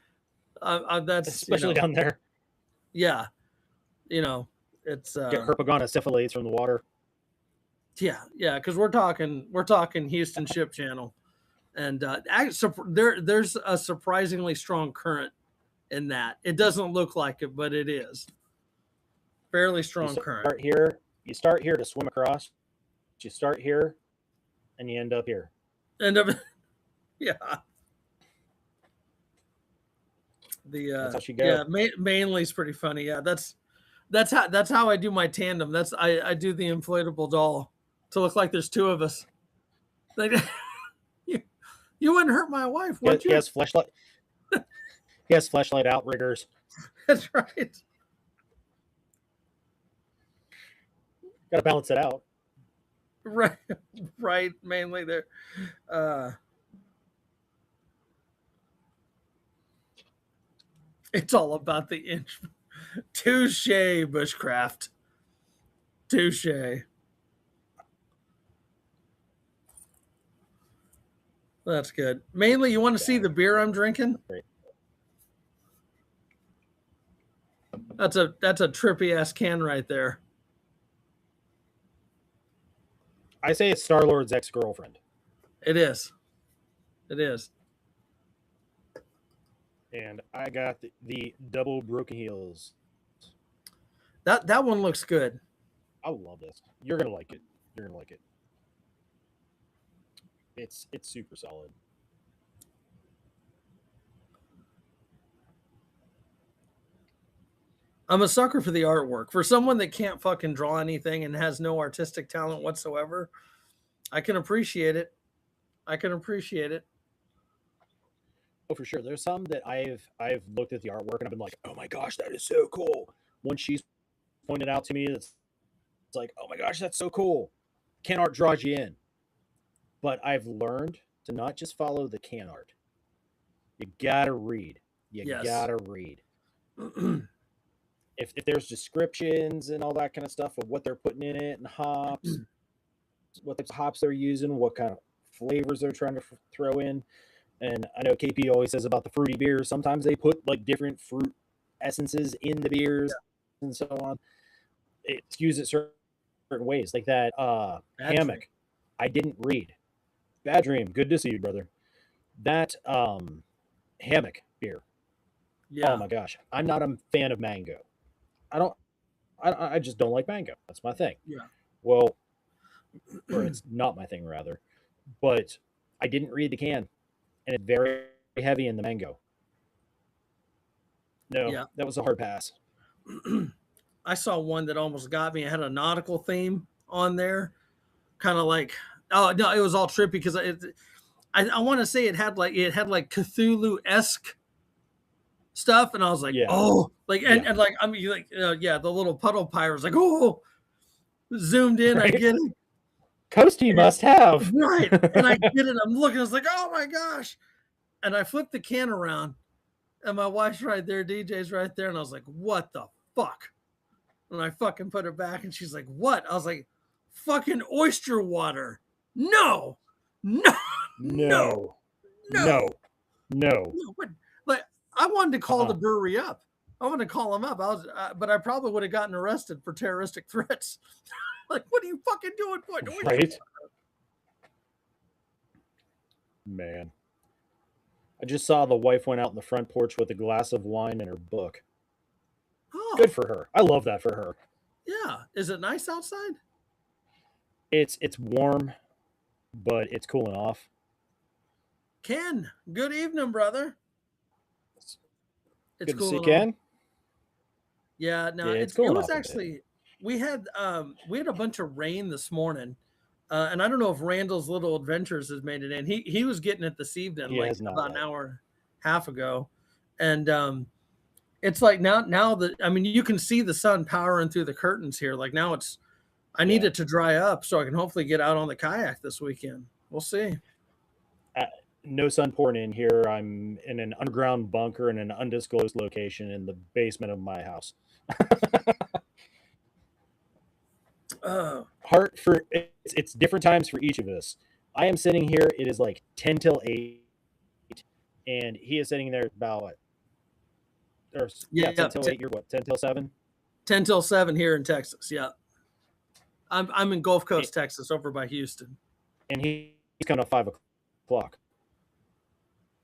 That's Especially down there. Yeah, it's Get herpagonicephalates from the water. yeah, because we're talking Houston Ship Channel, and there's a surprisingly strong current in that. It doesn't look like it, but it is fairly strong current. You start here to swim across. You start here, and you end up here. Yeah. That's how she goes. Yeah, mainly is pretty funny. Yeah, that's how I do my tandem. I do the inflatable doll to look like there's 2 of us. Like, you wouldn't hurt my wife, would you? He has fleshlight. He has fleshlight outriggers. That's right. Got to balance it out. Right. Mainly there. It's all about the inch. Touche, bushcraft. Touche. That's good. Mainly, you want to see the beer I'm drinking? Great. That's a trippy ass can right there. I say it's Star-Lord's ex-girlfriend. It is. It is. And I got the double broken heels. That one looks good. I love this. You're gonna like it. You're gonna like it. It's super solid. I'm a sucker for the artwork. For someone that can't fucking draw anything and has no artistic talent whatsoever, I can appreciate it. Oh, for sure. There's some that I've looked at the artwork and I've been like, oh my gosh, that is so cool. Once she's pointed out to me, it's like, oh my gosh, that's so cool. Can art draws you in. But I've learned to not just follow the can art. You gotta read. Yes. Gotta read. If there's descriptions and all that kind of stuff of what they're putting in it and hops, what types of hops they're using, what kind of flavors they're trying to throw in. And I know KP always says about the fruity beers. Sometimes they put like different fruit essences in the beers and so on. It's used in certain ways, like that hammock. Dream. I didn't read. Bad Dream. Good to see you, brother. That hammock beer. Yeah. Oh my gosh, I'm not a fan of mango. I just don't like mango. That's my thing. Yeah. Well, or it's not my thing rather. But I didn't read the can, and it's very heavy in the mango. No, Yeah. that was a hard pass. I saw one that almost got me. It had a nautical theme on there, kind of like, oh no, it was all trippy because I want to say it had like Cthulhu-esque stuff, and I was like, oh, like and like I mean like the little puddle pirates, like, oh, zoomed in, right? I get it. Coasty must have. Right. And I get it. I'm looking, I was like, oh my gosh. And I flipped the can around, and my wife's right there, DJ's right there, and I was like, what the fuck? And I fucking put it back, and she's like, what? I was like, fucking oyster water. No. But I wanted to call the brewery up. I wanted to call them up. But I probably would have gotten arrested for terroristic threats. Like, what are you fucking doing? Right. Man, I just saw the wife went out in the front porch with a glass of wine and her book. Good Oh, for her. I love that for her. yeah. Is it nice outside? It's warm, but it's cooling off. Ken, good evening, brother. It's It's good to see you, cooling off. Ken. Yeah, no, Yeah, it's it cooling was off a bit. actually we had a bunch of rain this morning. And I don't know if Randall's Little Adventures has made it in. He was getting it this evening, He like has not about an yet. hour and a half ago. And it's like now that I mean you can see the sun powering through the curtains here. Like now it's I need Yeah. it to dry up so I can hopefully get out on the kayak this weekend. We'll see. Uh, no sun pouring in here. I'm in an underground bunker in an undisclosed location in the basement of my house. Uh, Heart for it's different times for each of us. I am sitting here. It is like 10 till 8, and he is sitting there about what? Or yeah, yeah, 10 till 8. You're what? 10 till 7. 10 till 7 here in Texas. Yeah, I'm in Gulf Coast, Texas, over by Houston. And he's coming up 5 o'clock.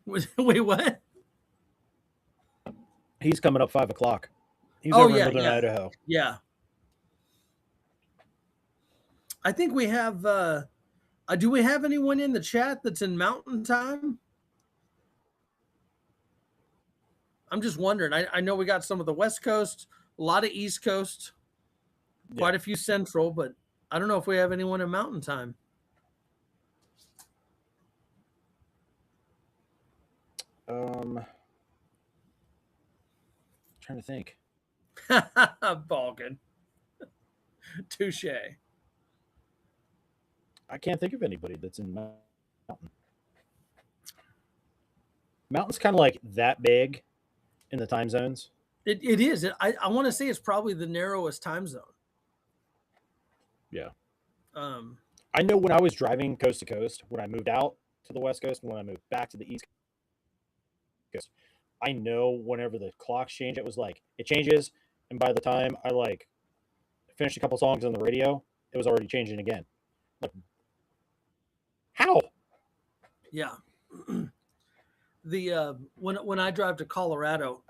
Wait, what? He's coming up 5 o'clock. He's Oh over in yeah, northern yeah, Idaho. yeah. I think we have. Do we have anyone in the chat that's in Mountain Time? I'm just wondering. I know we got some of the West Coast, a lot of East Coast, Yeah. quite a few Central, but I don't know if we have anyone in Mountain Time. Trying to think. Balkan. Touche. I can't think of anybody that's in Mountain. Mountain's kind of like that big in the time zones. It is. I want to say it's probably the narrowest time zone. Yeah. Um, I know when I was driving coast to coast, when I moved out to the West Coast and when I moved back to the East Coast, I know whenever the clocks change, it was like it changes, and by the time I like finished a couple songs on the radio, it was already changing again. Like, how? yeah. The when I drive to Colorado,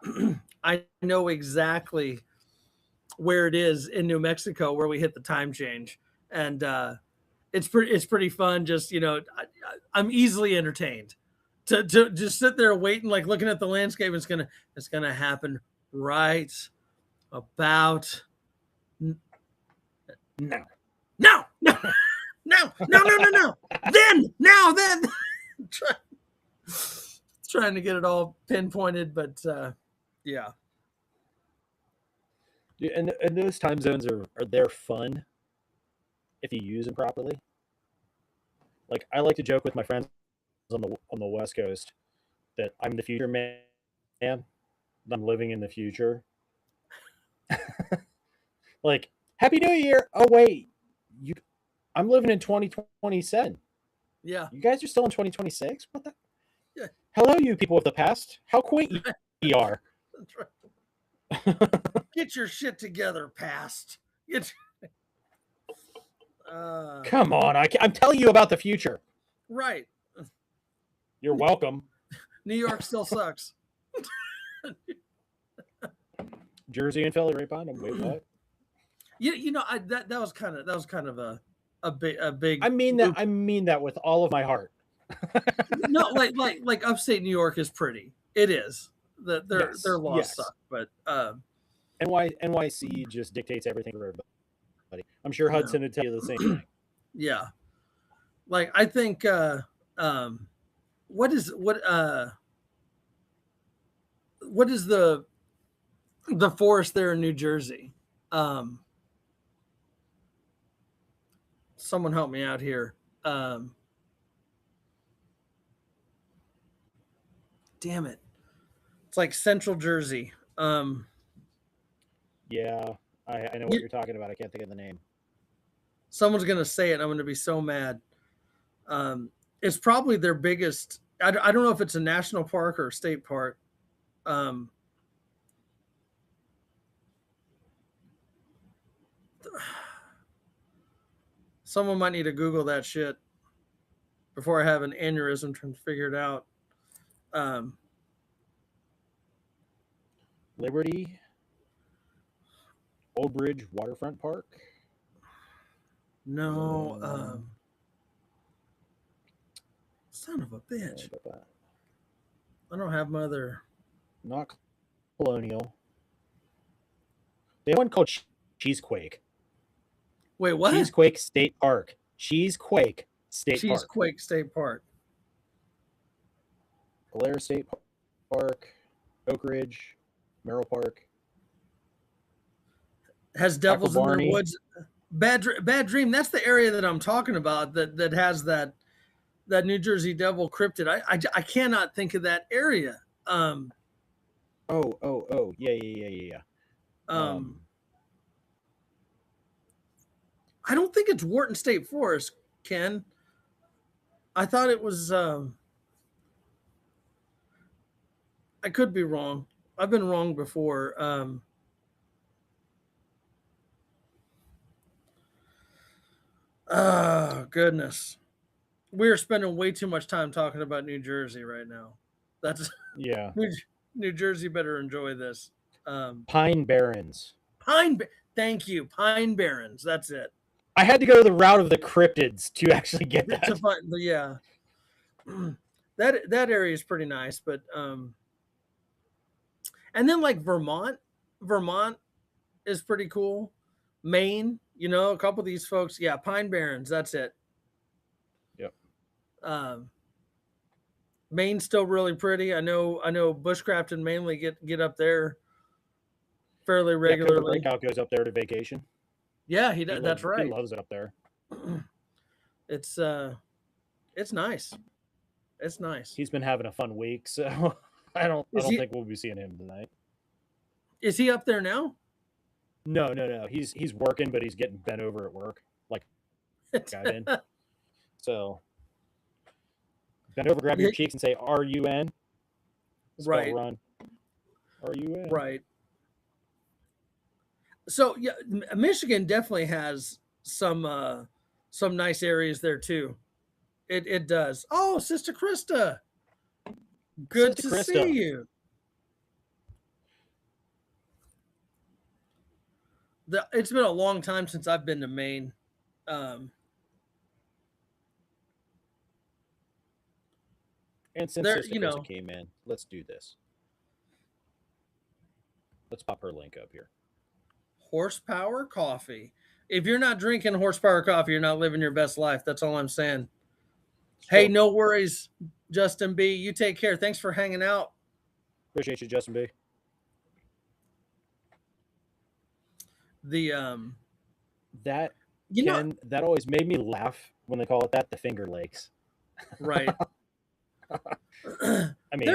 I know exactly where it is in New Mexico where we hit the time change, and it's pretty fun. Just I'm easily entertained to just sit there waiting, like looking at the landscape. It's gonna happen right about No. now, no, no, no, no, no, no. Then now, then. Trying to get it all pinpointed, but yeah. And those time zones are they're fun if you use them properly. Like I like to joke with my friends on the West Coast that I'm the future man. I'm living in the future. Like Happy New Year. Oh wait, you. I'm living in 2027. Yeah. You guys are still in 2026. What the? Yeah. Hello, you people of the past. How quaint you are. That's right. Get your shit together, past. Get. Come on, I'm telling you about the future. Right. You're welcome. New York still sucks. Jersey and Philly right behind them. Wait, what? That was kind of a big. I mean that. I mean that with all of my heart. No, like upstate New York is pretty. It is. Their laws suck, but NYC just dictates everything for everybody. I'm sure Hudson would tell you the same thing. Yeah. Like I think what is the forest there in New Jersey? Someone help me out here. Damn it. It's like Central Jersey. Yeah, I know what you're talking about. I can't think of the name. Someone's gonna say it, and I'm gonna be so mad. It's probably their biggest. I don't know if it's a national park or a state park. Someone might need to Google that shit. before I have an aneurysm trying to figure it out. Liberty, Old Bridge Waterfront Park. No, son of a bitch. I don't have my other. Not Colonial. They have one called Cheesequake. Wait, what? Cheesequake State Park. Cheesequake State Park. Cheesequake State Park. Polaris State Park, Oak Ridge, Merrill Park. Has Devils in the Woods. Bad Dream. That's the area that I'm talking about. That has that New Jersey Devil cryptid. I cannot think of that area. Yeah. I don't think it's Wharton State Forest, Ken. I thought it was. I could be wrong. I've been wrong before. Oh, goodness. We're spending way too much time talking about New Jersey right now. That's yeah. New Jersey better enjoy this. Pine Barrens. Thank you. Pine Barrens. That's it. I had to go the route of the cryptids to actually get that. Yeah. That area is pretty nice, but and then like Vermont is pretty cool. Maine, a couple of these folks, yeah, Pine Barrens, that's it. Yep. Maine's still really pretty. I know bushcrafting mainly get up there fairly regularly. Breakout goes up there to vacation. Yeah, he does. That's right. He loves it up there. It's nice. It's nice. He's been having a fun week, so I don't think we'll be seeing him tonight. Is he up there now? No. He's working, but he's getting bent over at work, like I've been. So bend over, grab your cheeks, and say R-U-N. Right. Run. R-U-N. Right. So yeah, Michigan definitely has some nice areas there too. It does. Oh, Sister Krista. Good to see you. It's been a long time since I've been to Maine. And since Sister Krista came in, let's do this. Let's pop her link up here. Horsepower Coffee. If you're not drinking Horsepower Coffee, you're not living your best life. That's all I'm saying. Sure. Hey, no worries, Justin B. You take care. Thanks for hanging out. Appreciate you, Justin B. That always made me laugh when they call it that, the Finger Lakes. Right. I mean,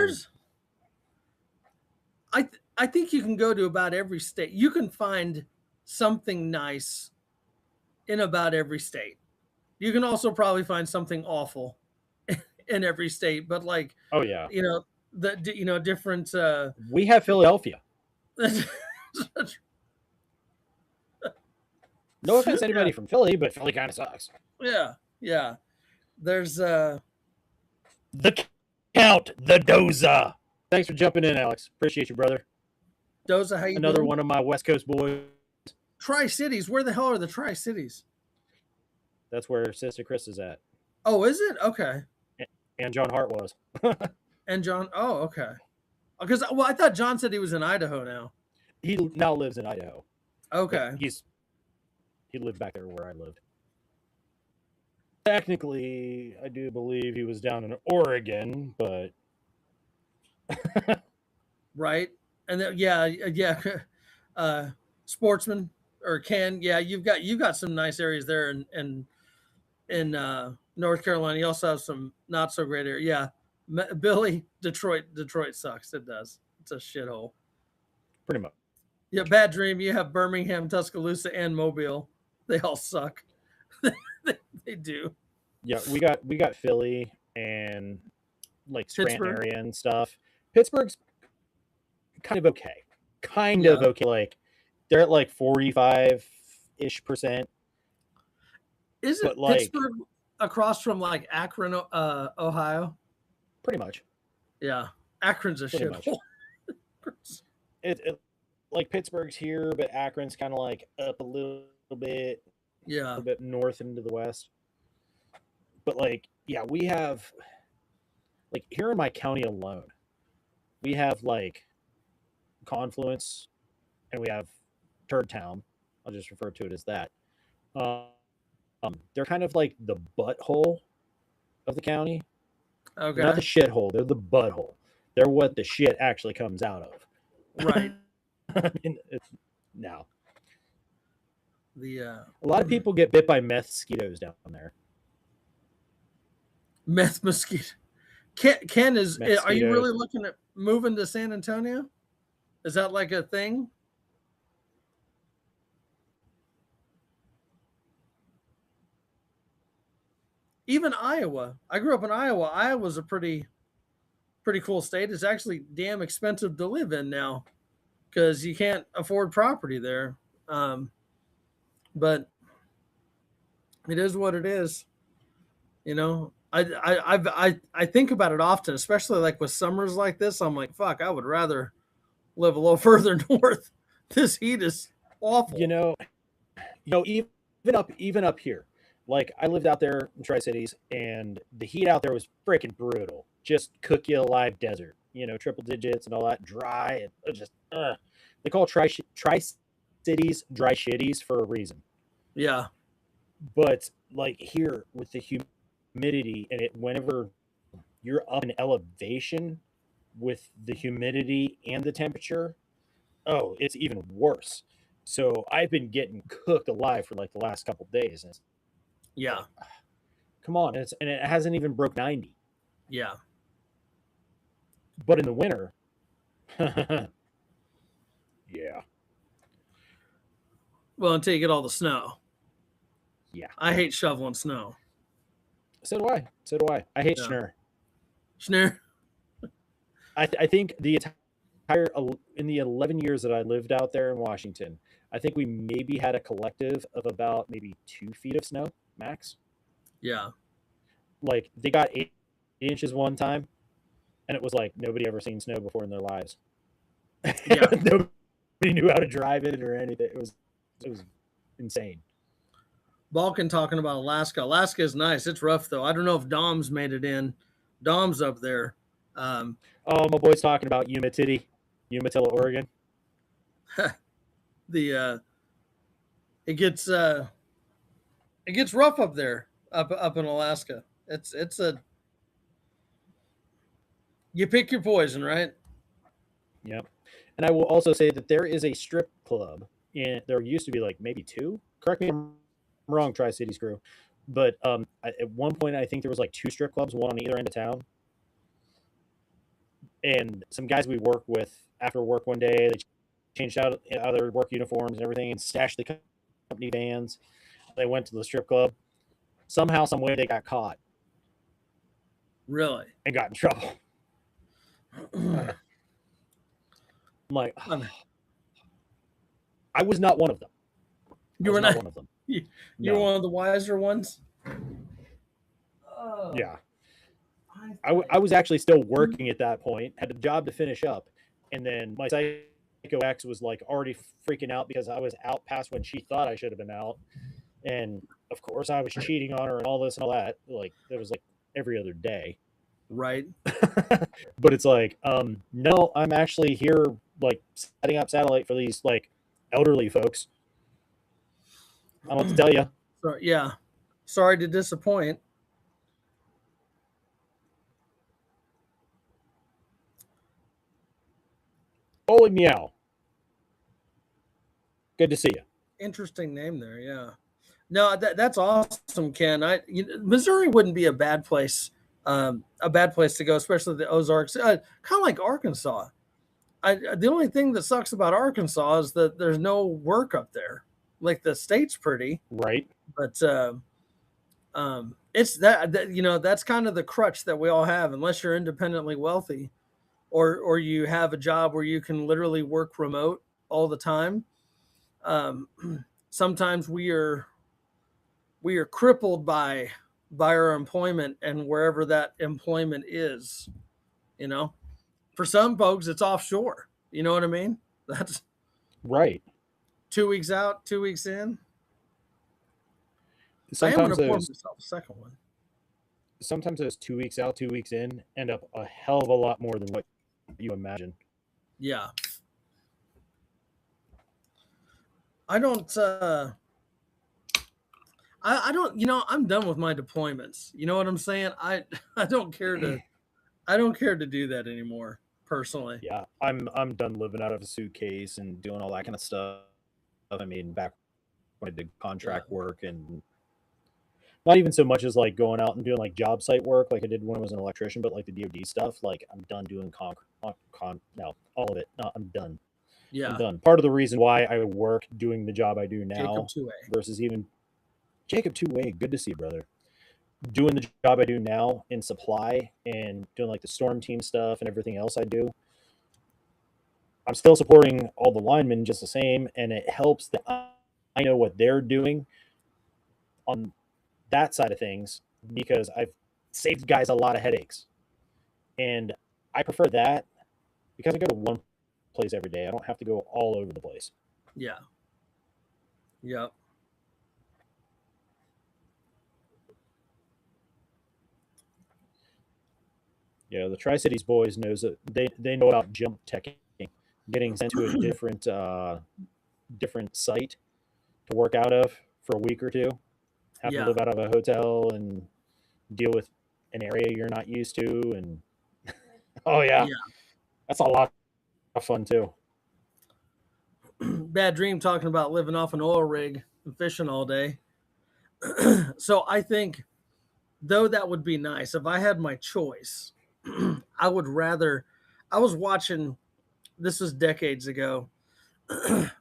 I think you can go to about every state. You can find something nice in about every state. You can also probably find something awful in every state, but like, oh yeah, different. We have Philadelphia. No offense to anybody from Philly, but Philly kind of sucks. Yeah. There's the Count, the Doza. Thanks for jumping in, Alex. Appreciate you, brother. Doza, how you Another doing? one of my West Coast boys. Tri-Cities. Where the hell are the Tri-Cities? That's where Sister Chris is at. Oh, is it? Okay. And John Hart was. And John. Oh, okay. Because I thought John said he was in Idaho now. He now lives in Idaho. Okay. He lived back there where I lived. Technically, I do believe he was down in Oregon, but right. And then, yeah. Sportsman or Ken, yeah, you've got some nice areas there in North Carolina. You also have some not so great areas. Yeah, Billy, Detroit sucks. It does. It's a shithole. Pretty much. Yeah, Bad Dream. You have Birmingham, Tuscaloosa, and Mobile. They all suck. They do. Yeah, we got Philly and like Scranton area and stuff. Pittsburgh's kind of okay. Of okay. Like they're at like 45-ish%. Is it like, Pittsburgh? across from like Akron, Ohio. Pretty much. Yeah, Akron's a Pretty much. shithole. It like Pittsburgh's here, but Akron's kind of like up a little Yeah. bit north into the west. But like, yeah, we have like here in my county alone, we have like Confluence and we have Turd Town. I'll just refer to it as that. They're kind of like the butthole of the county. They're not Okay. the shithole. They're the butthole. They're what the shit actually comes out of. Right. I mean, it's, now The a lot of people get bit by mosquitoes down there. meth mosquito. Ken is. Are you really Mosquitoes. looking at moving to San Antonio? Is that like a thing? Even Iowa. I grew up in Iowa. Iowa's a pretty cool state. It's actually damn expensive to live in now because you can't afford property there. Um, but it is what it is. You know, I think about it often, especially like with summers like this. I'm like, fuck, I would rather live a little further north. This heat is You awful. know, even up here. Like I lived out there in Tri Cities, and the heat out there was freaking brutal. Just cook you alive desert. Triple digits and all that, dry and just. They call Tri Cities dry shitties for a reason. Yeah, But like here with the humidity and it, whenever you're up in elevation with the humidity and the temperature, oh, it's even worse. So I've been getting cooked alive for like the last couple days. And it's yeah, like, come on, and it hasn't even broke 90. yeah. But in the winter, yeah, Well, until you get all the snow. yeah. I hate shoveling snow. So do I. So do I. I hate Yeah. Schnur. Schnur. I think the entire in the 11 years that I lived out there in Washington, I think we maybe had a collective of about maybe 2 feet of snow max. Yeah, Like they got 8 inches one time, and it was like nobody ever seen snow before in their lives. yeah. Nobody knew how to drive it or anything. It was insane. Balkan talking about Alaska. Alaska is nice. It's rough though. I don't know if Dom's made it in. Dom's up there. Um, Oh, my boy's talking about Umatilla, Oregon. the it gets rough up there, up in Alaska. It's a you pick your poison, right? Yep. And I will also say that there is a strip club. There used to be like maybe two. Correct me if I'm wrong, Tri Cities crew. But at one point, I think there was like two strip clubs, one on either end of town. And some guys we work with after work one day, they changed out their work uniforms and everything and stashed the company vans. They went to the strip club. Somehow, some way, they got caught Really. and got in trouble. I'm like, I mean, I was not one of them. I you was were not not one of them. you were No. one of the wiser ones. Yeah. I was actually still working at that point, had a job to finish up, and then my psycho ex was like already freaking out because I was out past when she thought I should have been out, and of course I was cheating on her and all this and all that. Like it was like every other day, Right. but it's like, no, I'm actually here like setting up satellite for these like elderly folks. I don't know what to tell you. So yeah. Sorry to disappoint. Holy meow! Good to see you. Interesting name there. Yeah. No, that's awesome, Ken. Missouri wouldn't be a bad place to go, especially the Ozarks. Kind of like Arkansas. The only thing that sucks about Arkansas is that there's no work up there. Like the state's pretty, Right? but it's that's kind of the crutch that we all have. Unless you're independently wealthy, or you have a job where you can literally work remote all the time. Sometimes we are crippled by by our employment and wherever that employment is. You know, for some folks, it's offshore. You know what I mean? That's Right. 2 weeks out, 2 weeks in. I am going Sometimes to pour those myself a second one. sometimes those 2 weeks out, 2 weeks in end up a hell of a lot more than what you imagine. Yeah. I don't, I don't, I'm done with my deployments. You know what I'm saying? I don't care to, I don't care to do that anymore personally. Yeah, I'm done living out of a suitcase and doing all that kind of stuff. I mean, back when I did Yeah. contract work and not even so much as like going out and doing like job site work like I did when I was an electrician, but like the DoD stuff. Like I'm done doing no, all of it. No, I'm done. I'm Yeah. done. Part of the reason why I work doing the job I do Jacob now 2A. versus even Jacob two way, good to see you, brother. Doing the job I do now in supply and doing like the storm team stuff and everything else I do, I'm still supporting all the linemen just the same, and it helps that I know what they're doing on that side of things because I've saved guys a lot of headaches. And I prefer that because I go to one place every day. I don't have to go all over the place. Yeah. Yep. You know, the Tri Cities boys knows that they know about jump teching, getting sent to a different site to work out of for a week or two, have to Yeah. live out of a hotel and deal with an area you're not used to, and oh yeah, Yeah. that's a lot of fun too. Bad dream talking about living off an oil rig and fishing all day. So I think, though that would be nice, if I had my choice, I would rather. I was watching. This was decades ago.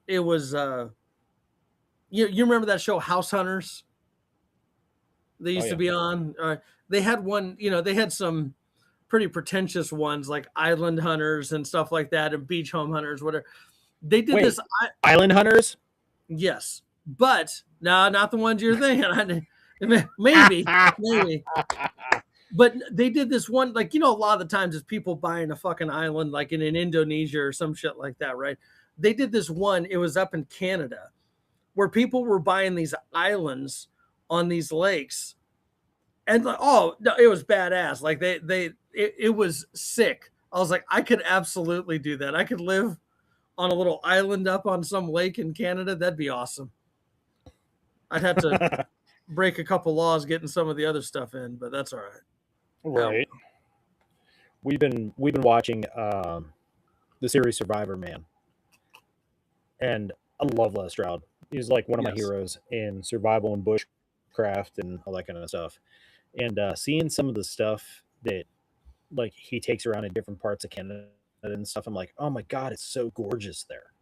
It was. You remember that show House Hunters? They Oh used to yeah, be on. They had one. They had some pretty pretentious ones like Island Hunters and stuff like that, and Beach Home Hunters. Whatever. They did wait, this. Island Hunters. Yes, but no, not the ones you're thinking. Maybe, maybe. But they did this one, like, a lot of the times it's people buying a fucking island, like in Indonesia or some shit like that, right? They did this one, it was up in Canada, where people were buying these islands on these lakes. And like, oh, no, it was badass. Like it was sick. I was like, I could absolutely do that. I could live on a little island up on some lake in Canada. That'd be awesome. I'd have to break a couple laws getting some of the other stuff in, but that's all right. Yeah. Right. We've been watching the series Survivor Man, and I love Les Stroud. He's like one of my Yes. heroes in survival and bushcraft and all that kind of stuff. And seeing some of the stuff that like he takes around in different parts of Canada and stuff, I'm like, oh my god, it's so gorgeous there,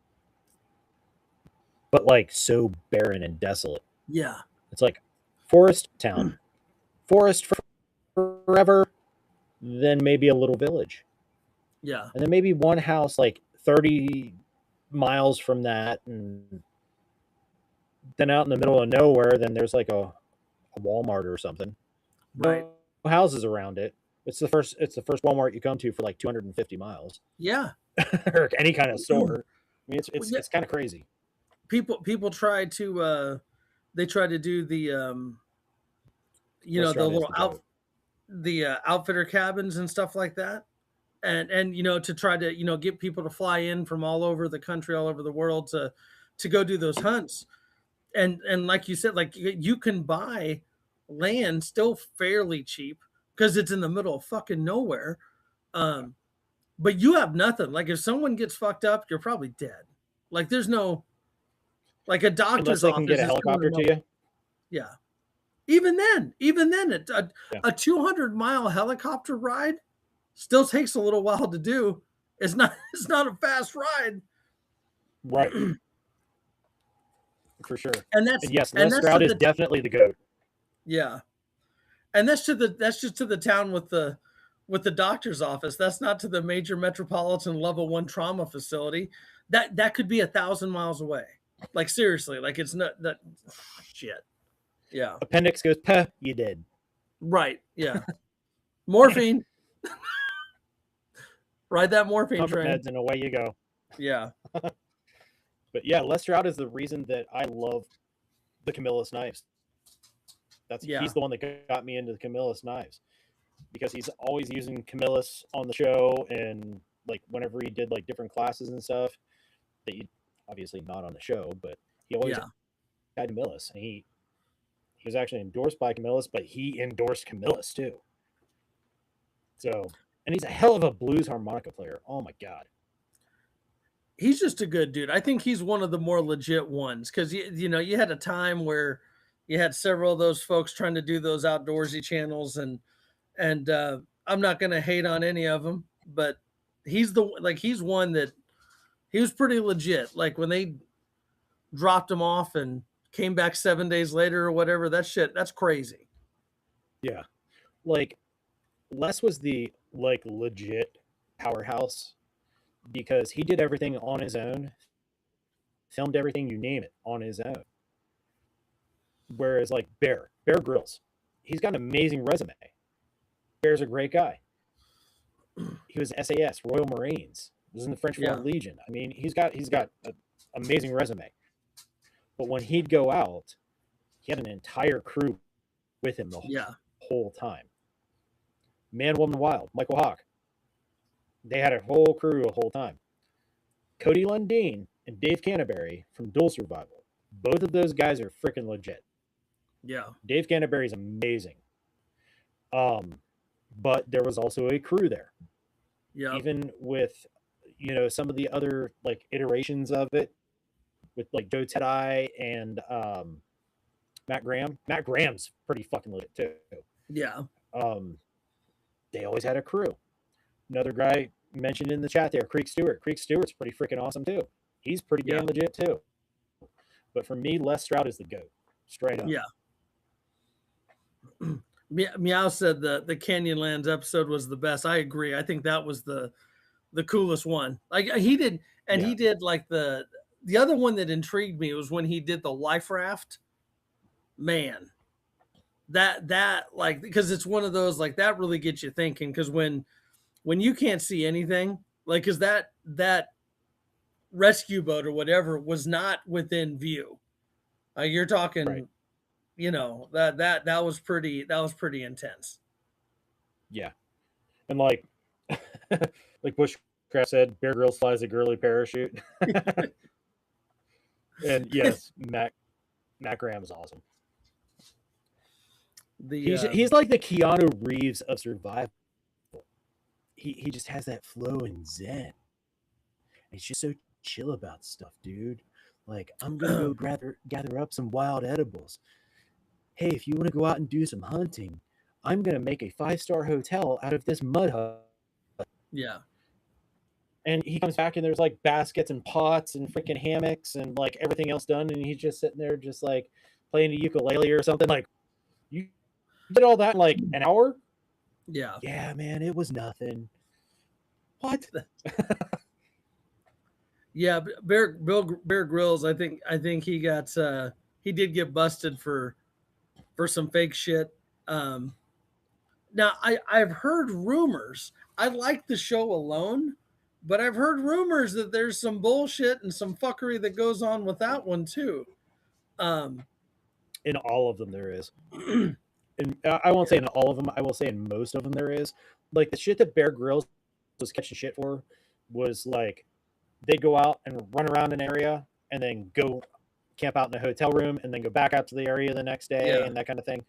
but like so barren and desolate. Yeah. It's like forest town, forest forever, then maybe a little village, Yeah. and then maybe one house like 30 miles from that, and then out in the middle of nowhere, then there's like a Walmart or something. Right. No houses around it. It's the first Walmart you come to for like 250 miles, Yeah. or any kind of store. I mean, it's Well, it's yeah. it's kind of crazy. People try to they try to do the the Lestrade is little the goat. outfitter cabins and stuff like that. And to try to get people to fly in from all over the country, all over the world to go do those hunts. And like you said, like you can buy land still fairly cheap because it's in the middle of fucking nowhere. Um, but you have nothing. Like if someone gets fucked up, you're probably dead. Like there's no like a Unless doctor's they can get office a is 200 helicopter to miles. you. Yeah. Even then, Yeah. a 200-mile helicopter ride still takes a little while to do. It's not it's not a fast ride. Right. For sure. And that's And yes, and Les that's to Stroud is the definitely the goat. yeah. And that's just to the town with the doctor's office. That's not to the major metropolitan level 1 trauma facility. That could be 1,000 miles away. Like seriously, like it's not that shit. Yeah. Appendix goes, "Puh, you did." Right. Yeah. Morphine. Ride that morphine comfort train. meds, and away you go. Yeah. But yeah, Les Stroud is the reason that I love the Camillus knives. He's Yeah. the one that got me into the Camillus knives because he's always using Camillus on the show, and like whenever he did like different classes and stuff, that he obviously not on the show, but he always Yeah. had Camillus, and he was actually endorsed by Camillus, but he endorsed Camillus too. So, and he's a hell of a blues harmonica player. Oh my god. He's just a good dude. I think he's one of the more legit ones because you had a time where you had several of those folks trying to do those outdoorsy channels, and I'm not going to hate on any of them, but he's one that he was pretty legit. Like when they dropped him off and came back 7 days later or whatever, that's crazy. Yeah. Like Les was the like legit powerhouse because he did everything on his own, filmed everything, you name it, on his own. Whereas like Bear Grylls, he's got an amazing resume. Bear's a great guy. He was SAS, Royal Marines, was in the French Yeah. Foreign Legion. I mean, he's got an amazing resume. But when he'd go out, he had an entire crew with him the Yeah. whole time. Man, Woman, Wild, Michael Hawk, they had a whole crew the whole time. Cody Lundeen and Dave Canterbury from Dual Survival. Both of those guys are freaking legit. Yeah. Dave Canterbury's amazing. But there was also a crew there. Yeah. Even with some of the other like iterations of it, with like Joe Tedeye and Matt Graham. Matt Graham's pretty fucking legit too. Yeah. Um, they always had a crew. Another guy mentioned in the chat there, Creek Stewart. Creek Stewart's pretty freaking awesome too. He's pretty damn legit too. But for me, Les Stroud is the GOAT. Straight up. Yeah. Meow said the Canyonlands episode was the best. I agree. I think that was the coolest one. Like he did, and he did like the other one that intrigued me was when he did the life raft. Man, that like because it's one of those like that really gets you thinking because when you can't see anything like because that rescue boat or whatever was not within view. You're talking, Right. that was pretty intense. Yeah. And like like Bushcraft said, Bear Grylls flies a girly parachute. And yes, Matt Graham is awesome. He's like the Keanu Reeves of survival. He just has that flow and zen. He's just so chill about stuff, dude. Like, I'm gonna go gather up some wild edibles. Hey, if you want to go out and do some hunting, I'm gonna make a 5-star hotel out of this mud hut. Yeah. And he comes back and there's like baskets and pots and freaking hammocks and like everything else done, and he's just sitting there just like playing a ukulele or something. Like, you did all that in like an hour? Yeah. Yeah, man, it was nothing. What? Yeah, Bear Grylls. I think he got he did get busted for some fake shit. Now I've heard rumors. I like the show alone, but I've heard rumors that there's some bullshit and some fuckery that goes on with that one too. In all of them, there is. And I won't say in all of them. I will say in most of them, there is. Like the shit that Bear Grylls was catching shit for was like they'd go out and run around an area and then go camp out in a hotel room and then go back out to the area the next day and that kind of thing.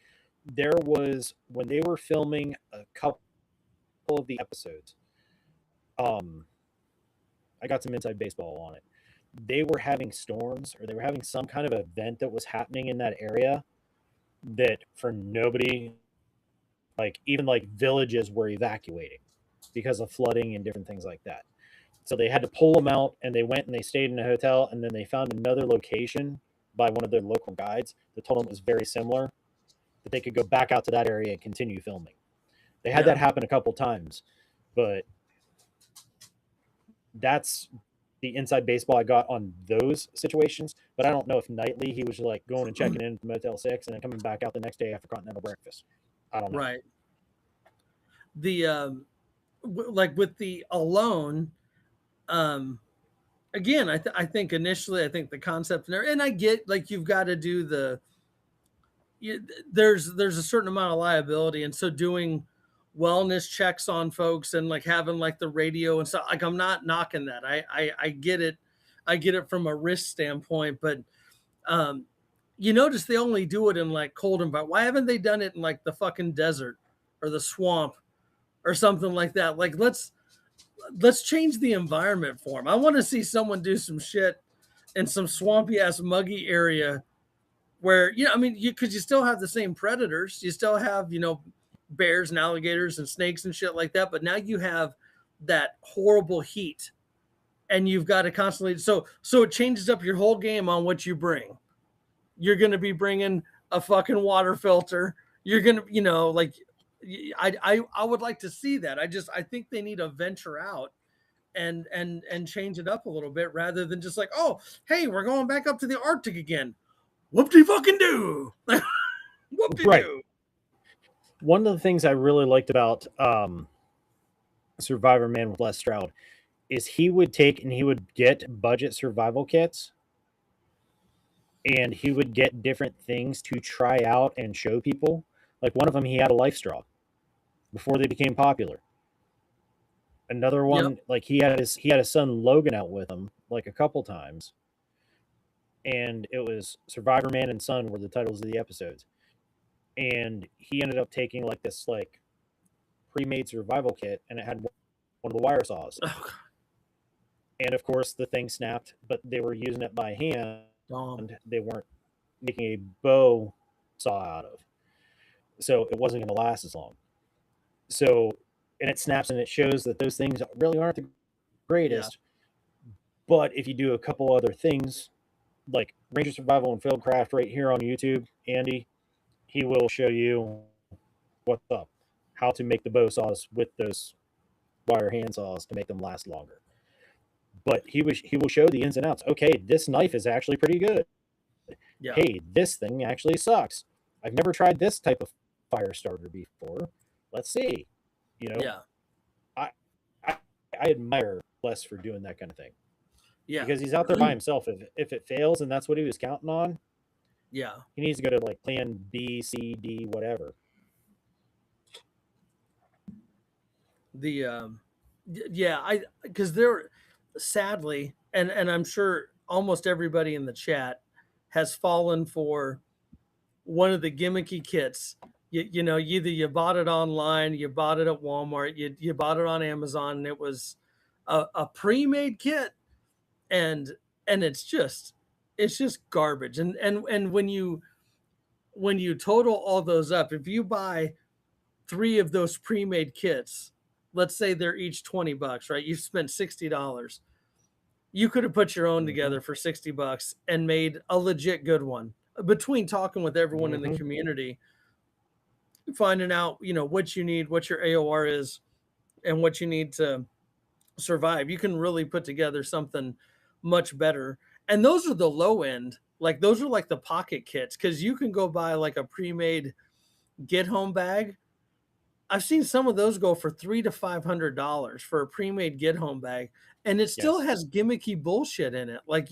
There was when they were filming a couple of the episodes. I got some inside baseball on it. They were having storms or they were having some kind of event that was happening in that area that for nobody, like even like villages were evacuating because of flooding and different things like that. So they had to pull them out and they went and they stayed in a hotel and then they found another location by one of their local guides that told them it was very similar, that they could go back out to that area and continue filming. They had that happen a couple times, but that's the inside baseball I got on those situations. But I don't know if nightly he was like going and checking in at the Motel 6 and then coming back out the next day after continental breakfast. I don't know. Right. The like with the Alone, um, again, I think initially, I think the concept and I get like you've got to do there's a certain amount of liability, and so doing wellness checks on folks and like having like the radio and stuff. Like I'm not knocking that. I get it. I get it from a risk standpoint, but um, you notice they only do it in like cold environment. Why haven't they done it in like the fucking desert or the swamp or something like that? Like let's change the environment for them. I want to see someone do some shit in some swampy ass muggy area where I mean, because you still have the same predators, you still have bears and alligators and snakes and shit like that, but now you have that horrible heat, and you've got to constantly so it changes up your whole game on what you bring. You're going to be bringing a fucking water filter. You're going to like I would like to see that. I think they need to venture out and change it up a little bit rather than just like, oh, hey, we're going back up to the Arctic again. Whoop-de fucking do. Whoop-de Right. do. One of the things I really liked about Survivor Man with Les Stroud is he would take and he would get budget survival kits, and he would get different things to try out and show people. Like one of them, he had a life straw before they became popular. Another one, like he had his son Logan out with him like a couple times, and it was Survivor Man and Son were the titles of the episodes. And he ended up taking like this like pre-made survival kit, and it had one of the wire saws. Oh, and of course, the thing snapped, but they were using it by hand. They weren't making a bow saw out of, so it wasn't going to last as long. So, and it snaps, and it shows that those things really aren't the greatest. Yeah. But if you do a couple other things, like Ranger Survival and Fieldcraft right here on YouTube, Andy, he will show you what's up, how to make the bow saws with those wire hand saws to make them last longer. But he will show the ins and outs. Okay, this knife is actually pretty good. Yeah. Hey, this thing actually sucks. I've never tried this type of fire starter before. Let's see. Yeah. I admire Les for doing that kind of thing. Yeah. Because he's out there by himself. If it fails and that's what he was counting on, yeah, he needs to go to like plan B, C, D, whatever. Because they're sadly, and I'm sure almost everybody in the chat has fallen for one of the gimmicky kits. Either you bought it online, you bought it at Walmart, you bought it on Amazon, and it was a pre-made kit, and it's just garbage. And when you total all those up, if you buy 3 of those pre-made kits, let's say they're each $20, right? You've spent $60. You could have put your own together for $60 and made a legit good one. Between talking with everyone in the community, finding out, what you need, what your AOR is, and what you need to survive, you can really put together something much better. And those are the low end. Like those are like the pocket kits, because you can go buy like a pre-made get home bag. I've seen some of those go for $300 to $500 for a pre-made get home bag, and it still has gimmicky bullshit in it. Like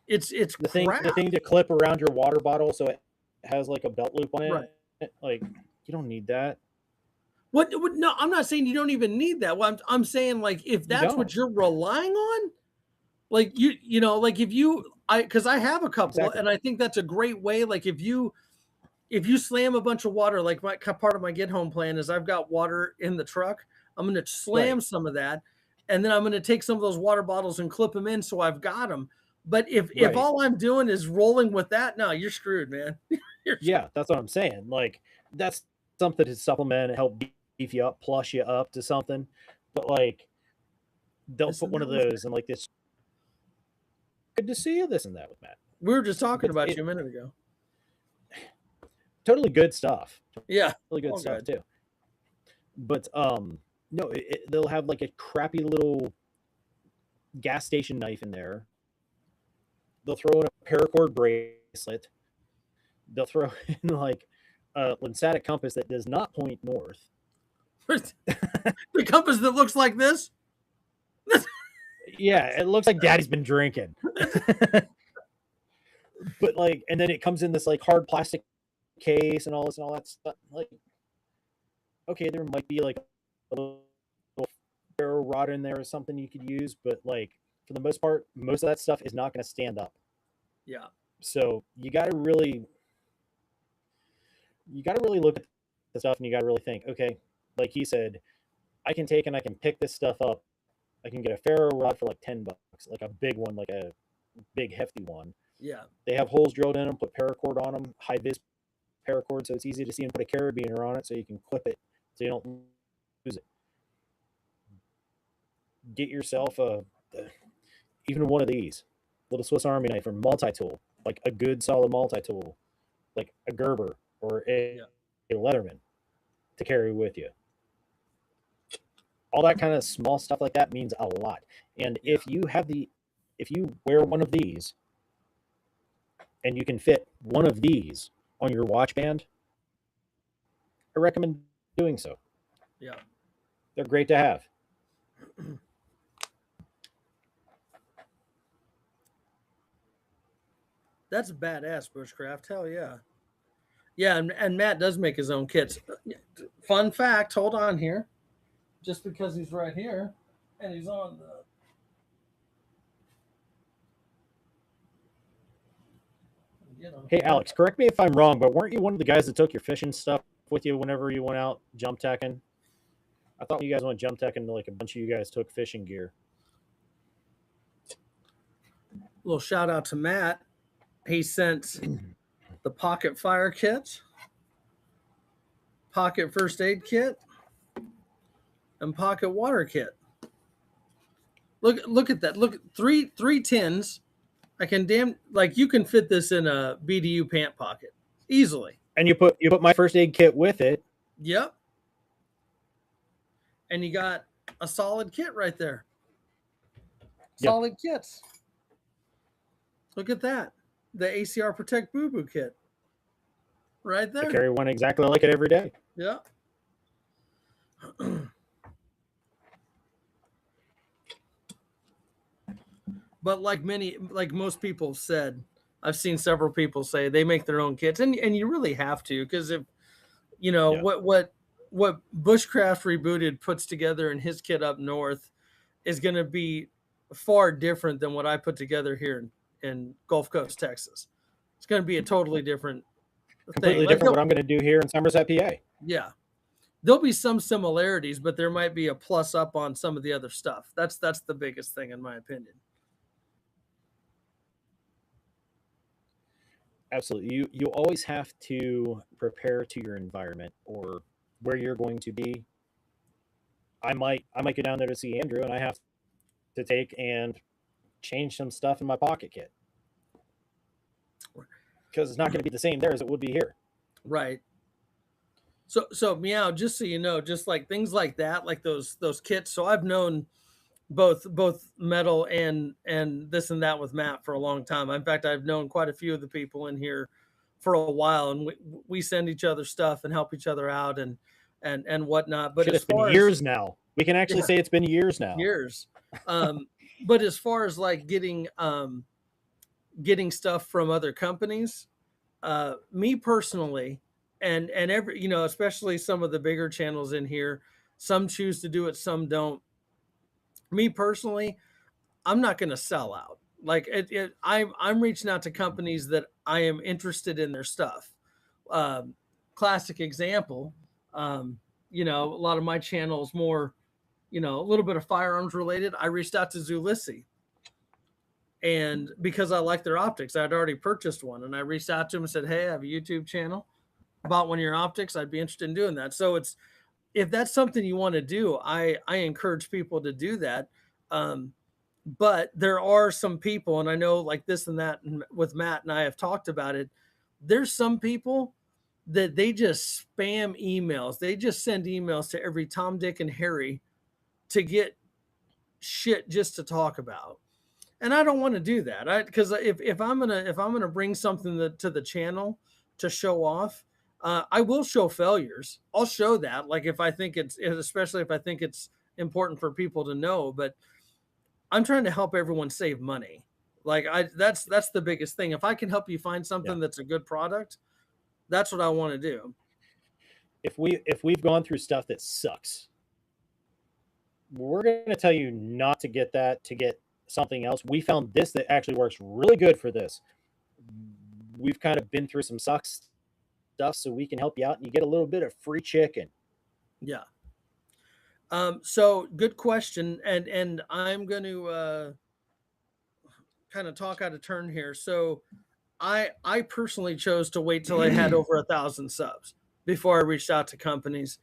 it's the thing to clip around your water bottle so it has like a belt loop on it. Right. Like you don't need that. What? No, I'm not saying you don't even need that. Well, I'm saying like if that's what you're relying on, like like if because I have a couple, and I think that's a great way. Like if you slam a bunch of water, like my part of my get home plan is I've got water in the truck. I'm going to slam some of that, and then I'm going to take some of those water bottles and clip them in so I've got them. But if all I'm doing is rolling with that, no, you're screwed, man. Yeah, that's what I'm saying. Like that's something to supplement and help beef you up, plus you up to something. But like they'll put one of those and like this. Good to see you. This and that with Matt. We were just talking about you a minute ago. Totally good stuff. Yeah, really good stuff too. But no, they'll have like a crappy little gas station knife in there. They'll throw in a paracord bracelet. They'll throw in like a lymphatic compass that does not point north. The compass that looks like this. Yeah, it looks like Daddy's been drinking. But like, and then it comes in this like hard plastic case and all this and all that stuff. Like, okay, there might be like a little ferro rod in there or something you could use, but like for the most part, most of that stuff is not going to stand up. Yeah. So you got to really look at the stuff, and you got to really think, okay, like he said, I can take and I can pick this stuff up. I can get a ferro rod for like $10, like a big one, like a big hefty one. Yeah. They have holes drilled in them, put paracord on them, high vis paracord, so it's easy to see, and put a carabiner on it so you can clip it so you don't lose it. Get yourself even one of these little Swiss Army knife or multi-tool, like a good solid multi-tool, like a Gerber or a Leatherman to carry with you. All that kind of small stuff like that means a lot. And if you wear one of these and you can fit one of these on your watch band, I recommend doing so. Yeah. They're great to have. That's badass, Bushcraft. Hell yeah. Yeah, and Matt does make his own kits. Fun fact, hold on here. Just because he's right here and he's on the Hey, Alex, correct me if I'm wrong, but weren't you one of the guys that took your fishing stuff with you whenever you went out jump teching? I thought you guys went jump teching, like a bunch of you guys took fishing gear. Little shout out to Matt. He sent the pocket fire kit, pocket first aid kit, and pocket water kit. Look at that. Look, three tins. I can you can fit this in a BDU pant pocket easily. And you put my first aid kit with it. Yep. And you got a solid kit right there. Solid kits. Look at that. The ACR Protect Boo Boo kit. Right there. I carry one exactly like it every day. Yeah. But like most people have said, I've seen several people say they make their own kits, and you really have to, because if what Bushcraft Rebooted puts together in his kit up north is going to be far different than what I put together here in Gulf Coast, Texas. It's going to be a totally different completely different what I'm going to do here in Somerset, PA. Yeah. There'll be some similarities, but there might be a plus up on some of the other stuff. That's the biggest thing, in my opinion. Absolutely. You always have to prepare to your environment or where you're going to be. I might go down there to see Andrew, and I have to take and change some stuff in my pocket kit, because it's not going to be the same there as it would be here. Right. So Meow, just so you know, just like things like that, like those kits. So I've known both Metal and this and that with Matt for a long time. In fact, I've known quite a few of the people in here for a while, and we send each other stuff and help each other out and whatnot. But it's been years now. We can actually say it's been years now. Years. But as far as like getting stuff from other companies, me personally, and every, especially some of the bigger channels in here, some choose to do it, some don't. Me personally, I'm not going to sell out. Like I'm reaching out to companies that I am interested in their stuff. Classic example, a lot of my channel is more, a little bit of firearms related. I reached out to Zulisi, and because I like their optics, I'd already purchased one, and I reached out to him and said, "Hey, I have a YouTube channel about one of your optics. I'd be interested in doing that." So if that's something you want to do, I encourage people to do that. But there are some people, and I know like this and that, and with Matt and I have talked about it. There's some people that they just spam emails. They just send emails to every Tom, Dick, and Harry to get shit just to talk about. And I don't want to do that. Because if I'm gonna bring something to the channel to show off, I will show failures. I'll show that, like if I think especially if I think it's important for people to know. But I'm trying to help everyone save money. Like that's the biggest thing. If I can help you find Yeah. something that's a good product, that's what I want to do. If we've gone through stuff that sucks, we're going to tell you not to get that, to get something else. We found this that actually works really good for this. We've kind of been through some sucks stuff, so we can help you out, and you get a little bit of free chicken. Yeah. So good question, and I'm going to kind of talk out of turn here. So I personally chose to wait till I had over 1,000 subs before I reached out to companies.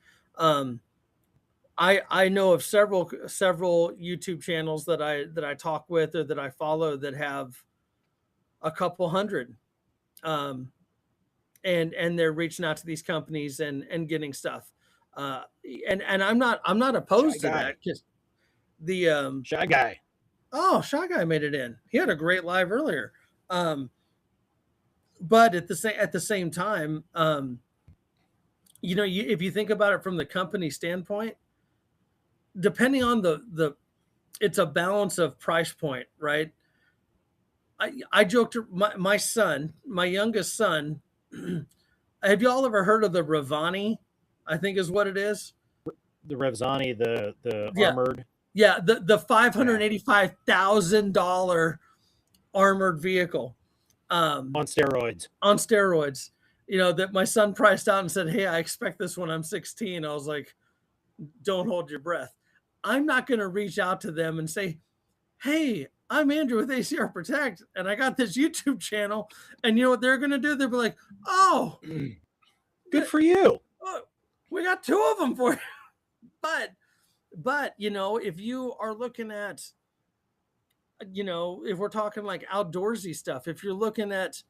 I know of several YouTube channels that I talk with or that I follow that have a couple hundred, and they're reaching out to these companies and getting stuff. And I'm not opposed to that, because the Shy Guy. Oh, Shy Guy made it in. He had a great live earlier. But at the same time, if you think about it from the company standpoint, depending on it's a balance of price point, right? I joked to my son, my youngest son. Have you all ever heard of the Ravani? I think is what it is. The Revzani, the Yeah. armored. Yeah, the $585,000 armored vehicle. On steroids. On steroids. That my son priced out and said, "Hey, I expect this when I'm 16." I was like, "Don't hold your breath." I'm not going to reach out to them and say, "Hey, I'm Andrew with ACR Protect, and I got this YouTube channel." And you know what they're going to do? They'll be like, "Oh, good for you. We got 2 of them for you." But if you are looking at, if we're talking like outdoorsy stuff, if you're looking at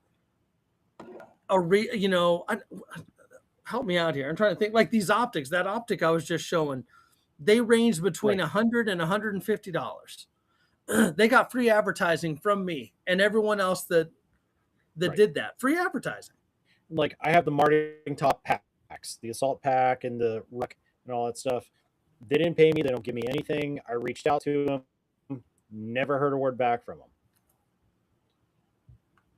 help me out here. I'm trying to think, like these optics, that optic I was just showing, they range between $100 and $150. They got free advertising from me and everyone else that did that. Free advertising. Like I have the Marting Top packs, the assault pack and the ruck and all that stuff. They didn't pay me. They don't give me anything. I reached out to them. Never heard a word back from them.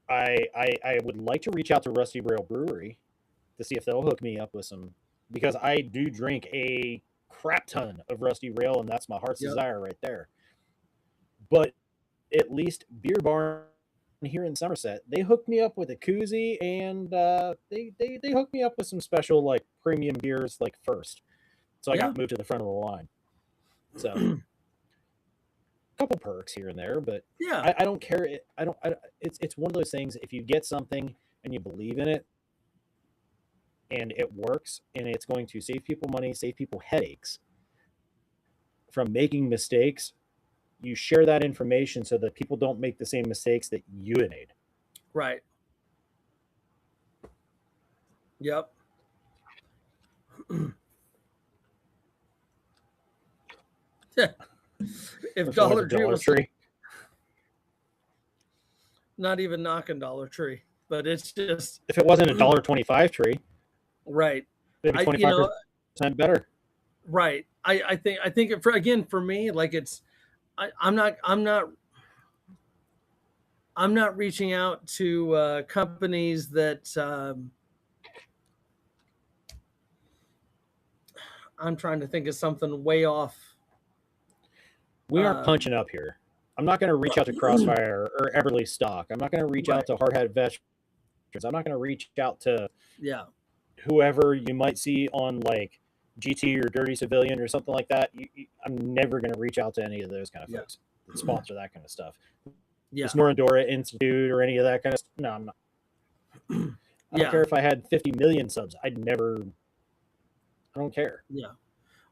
I would like to reach out to Rusty Rail Brewery to see if they'll hook me up with some, because I do drink a crap ton of Rusty Rail, and that's my heart's desire right there. But at least Beer Barn here in Somerset, they hooked me up with a koozie, and they hooked me up with some special like premium beers like first. So I got moved to the front of the line. So a couple perks here and there, but I don't care. It's one of those things. If you get something and you believe in it, and it works, and it's going to save people money, save people headaches from making mistakes, you share that information so that people don't make the same mistakes that you made. Right. Yep. If Dollar Tree, not even knocking Dollar Tree, but it's just, if it wasn't a $1.25 tree, right? Maybe 25% better. Right. I think it, for me, like I'm not reaching out to companies that I'm trying to think of something way off. We aren't punching up here. I'm not going to reach out to Crossfire or Everly Stock. I'm not going to reach out to Hard Hat Veterans. I'm not going to reach out to whoever you might see on like GT or Dirty Civilian or something like that. I'm never going to reach out to any of those kind of folks that sponsor that kind of stuff. Yeah. Snorandora Institute or any of that kind of stuff. No, I'm not. I don't care if I had 50 million subs. I don't care. Yeah.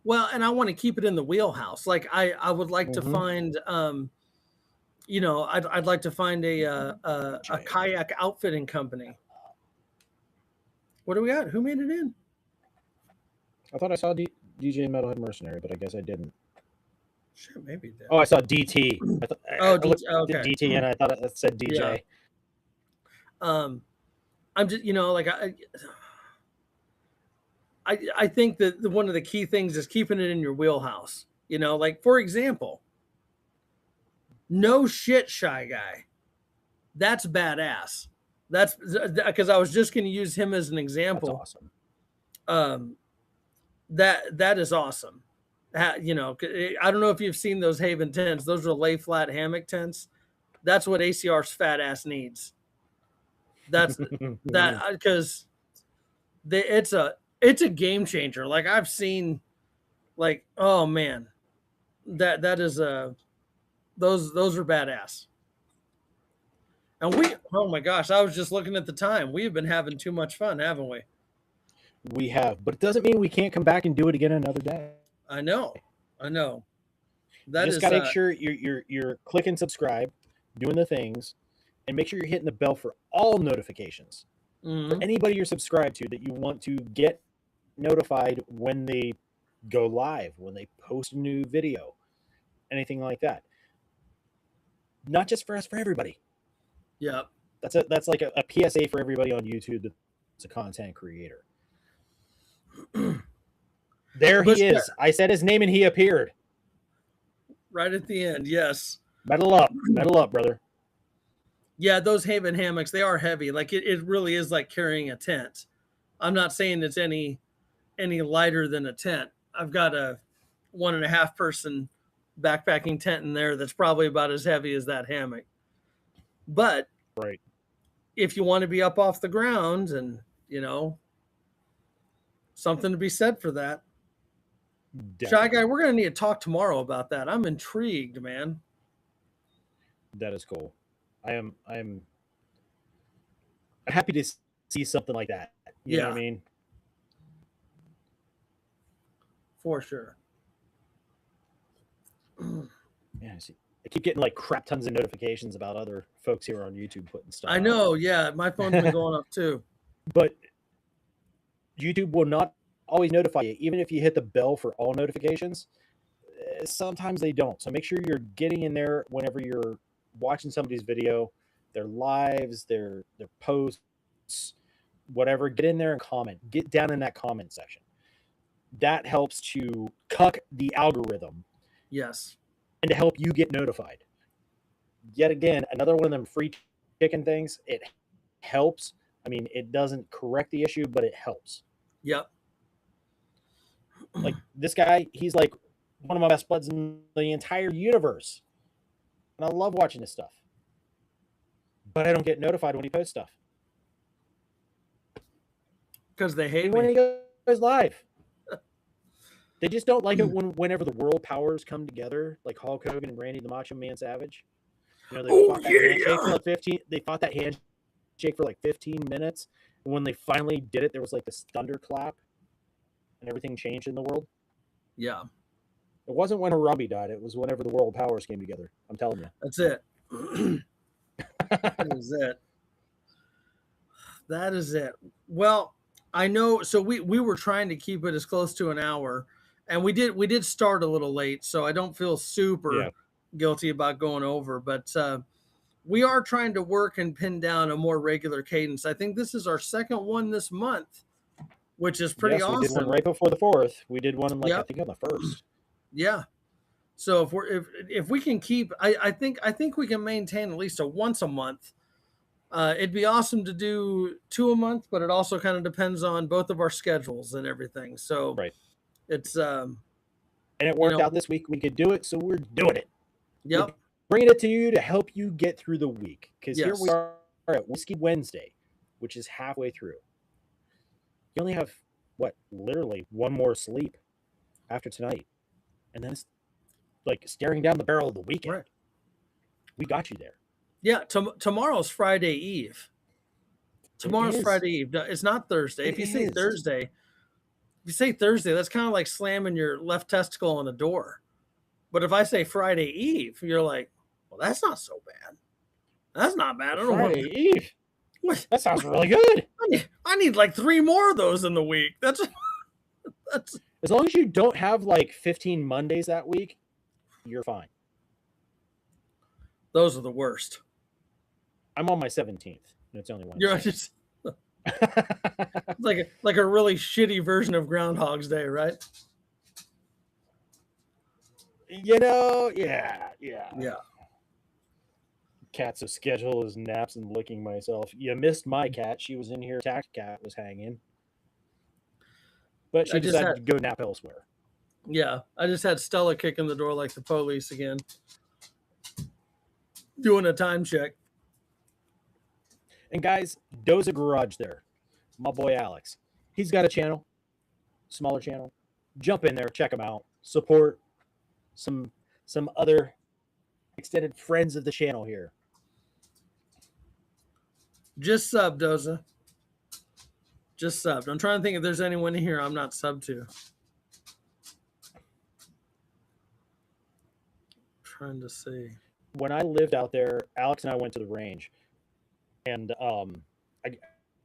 Well, and I want to keep it in the wheelhouse. Like I would like to find, I'd like to find a kayak outfitting company. What do we got? Who made it in? I thought I saw DJ Metalhead Mercenary, but I guess I didn't. Sure, maybe did. Oh, I saw DT. I looked at DT and I thought it said DJ. Yeah. I'm just, I think that one of the key things is keeping it in your wheelhouse. You know, like for example, no shit, Shy Guy. That's badass. That's because I was just going to use him as an That's example. awesome. That is awesome. You know, I don't know if you've seen those Haven tents. Those are lay flat hammock tents. That's what ACR's fat ass needs. That's that because it's a game changer. Like I've seen, like oh man, that is those are badass. And oh my gosh, I was just looking at the time. We have been having too much fun, haven't we? We have, but it doesn't mean we can't come back and do it again another day. I know. You That just is got to make sure you're clicking subscribe, doing the things, and make sure you're hitting the bell for all notifications. For anybody you're subscribed to that you want to get notified when they go live, when they post a new video, anything like that. Not just for us, for everybody. Yep. That's like a PSA for everybody on YouTube that's a content creator. There he is. I said his name and he appeared. Right at the end, yes. Metal up, brother. Yeah, those Haven hammocks, they are heavy. Like it really is like carrying a tent. I'm not saying it's any lighter than a tent. I've got a 1.5 person backpacking tent in there that's probably about as heavy as that hammock. But right, if you want to be up off the ground, and you know, something to be said for that. Definitely. Shy Guy, we're gonna need to talk tomorrow about that. I'm intrigued, man. That is cool. I'm happy to see something like that. You know what I mean? For sure. Yeah, I keep getting like crap tons of notifications about other folks here on YouTube putting stuff. I know, yeah. My phone's been going up too. But YouTube will not always notify you, even if you hit the bell for all notifications. Sometimes they don't. So make sure you're getting in there whenever you're watching somebody's video, their lives, their posts, whatever. Get in there and comment. Get down in that comment section. That helps to cuck the algorithm. Yes. And to help you get notified. Yet again, another one of them free chicken things. It helps. I mean, it doesn't correct the issue, but it helps. Yep. Like this guy, he's like one of my best buds in the entire universe. And I love watching his stuff. But I don't get notified when he posts stuff. Because they hate when me. he goes live. They just don't like it whenever the world powers come together, like Hulk Hogan and Randy the Macho Man Savage. You know, they fought that handshake for like 15. They fought that handshake for like 15 minutes. And when they finally did it, there was like this thunderclap, and everything changed in the world. Yeah. It wasn't when Harambe died. It was whenever the world powers came together. I'm telling you. That's it. That is it. That is it. Well, I know. So we were trying to keep it as close to an hour. And we did start a little late, so I don't feel super guilty about going over. But we are trying to work and pin down a more regular cadence. I think this is our second one this month, which is pretty awesome. We did one right before the 4th. We did one I think on the 1st. Yeah. So if we can keep, I think we can maintain at least a once a month. It'd be awesome to do 2 a month, but it also kind of depends on both of our schedules and everything. So right. It's and it worked out this week. We could do it, so we're doing it. Yep. We're bringing it to you to help you get through the week. Because here we are at Whiskey Wednesday, which is halfway through. You only have literally one more sleep after tonight, and then it's like staring down the barrel of the weekend. Right. We got you there. Yeah. Tomorrow's Friday Eve. Tomorrow's Friday Eve. It's not Thursday. If you say Thursday. If you say Thursday, that's kind of like slamming your left testicle on a door. But if I say Friday Eve, you're like, well, that's not so bad. That's not bad. I don't Friday Eve. What? That sounds really good. I need like 3 more of those in the week. That's as long as you don't have like 15 Mondays that week, you're fine. Those are the worst. I'm on my 17th. And it's only one. You're just Like a really shitty version of Groundhog's Day, right? Yeah. Yeah. Cat's so schedule is naps and licking myself. You missed my cat. She was in here. Tax cat was hanging, but I she just decided had to go nap elsewhere. I just had Stella kicking the door like the police again, doing a time check. And guys, Doza Garage there. My boy Alex. He's got a channel, smaller channel. Jump in there, check him out. Support some other extended friends of the channel here. Just sub, Doza. Just subbed. I'm trying to think if there's anyone in here I'm not subbed to. Trying to see. When I lived out there, Alex and I went to the range, and I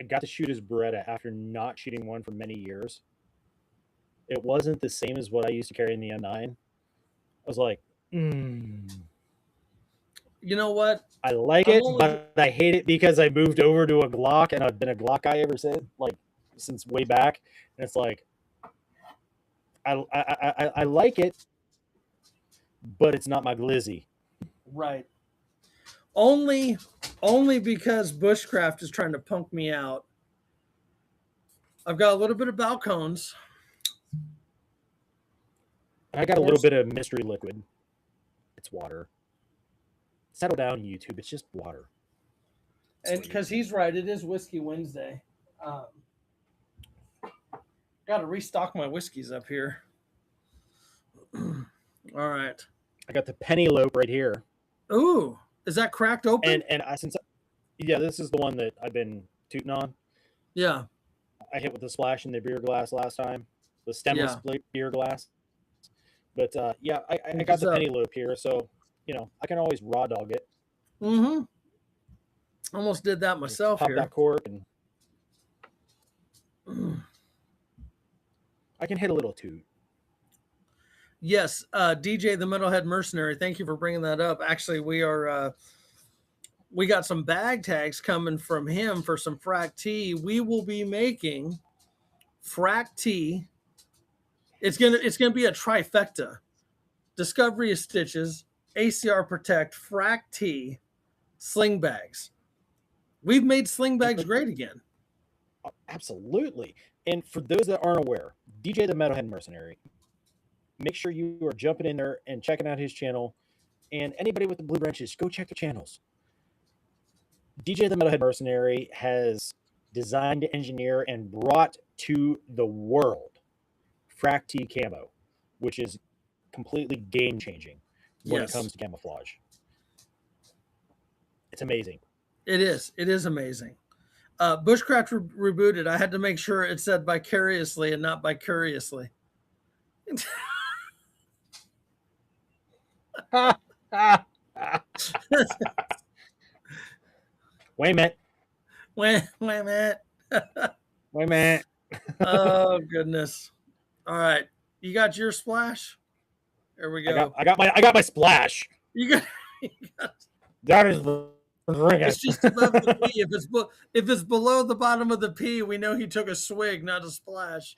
got to shoot his Beretta after not shooting one for many years. It wasn't the same as what I used to carry in the M9. I was like, You know what? I like I'm it, only- but I hate it because I moved over to a Glock, and I've been a Glock guy ever since, like since way back. And it's like, I like it, but it's not my glizzy. Right. Only because Bushcraft is trying to punk me out. I've got a little bit of balcones. I got a little bit of mystery liquid. It's water. Settle down, YouTube. It's just water. And because he's right, it is Whiskey Wednesday. Got to restock my whiskeys up here. All right. I got the Penelope right here. Ooh, is that cracked open? And yeah, this is the one that I've been tooting on. Yeah. I hit with the splash in the beer glass last time, the stemless beer glass. But yeah, I got the Penelope here, so I can always raw dog it. Mm-hmm. Almost did that myself Pop here. that cork, and I can hit a little toot. Yes, DJ the Metalhead Mercenary. Thank you for bringing that up. Actually, we got some bag tags coming from him for some frac tea. We will be making frac tea. It's gonna be a trifecta: Discovery of Stitches, ACR Protect, frac tea, sling bags. We've made sling bags great again. Absolutely. And for those that aren't aware, DJ the Metalhead Mercenary, make sure you are jumping in there and checking out his channel. And anybody with the blue branches, go check the channels. DJ the Metalhead Mercenary has designed, engineered, and brought to the world frac T camo, which is completely game changing when it comes to camouflage. It's amazing. It is. It is amazing. Bushcraft rebooted. I had to make sure it said vicariously and not vicuriously. Wait a minute. Wait a minute. Wait a minute. Oh goodness. All right. You got your splash? There we go. I got my splash. You got that is the it's just above the P. If it's below the bottom of the P, we know he took a swig, not a splash.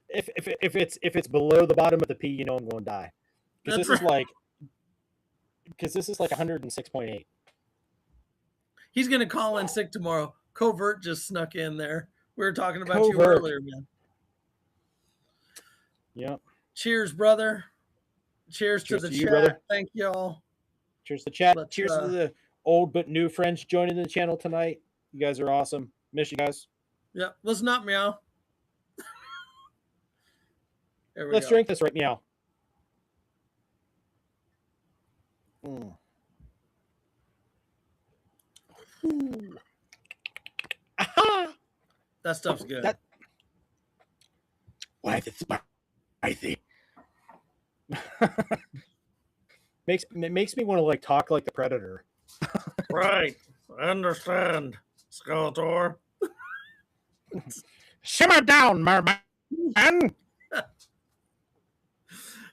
If it's below the bottom of the P, you know I'm going to die. Because this is like 106.8. He's gonna call in sick tomorrow. Covert just snuck in there. We were talking about you earlier, man. Yep. Cheers, brother. Cheers to the chat. Brother. Thank y'all. Cheers to the chat. Cheers to the old but new friends joining the channel tonight. You guys are awesome. Miss you guys. Yeah, let's not meow. Let's drink this right meow. That stuff's good. Why is it spicy? makes me want to like talk like the Predator. Right. I understand, Skeletor. Simmer down, merman.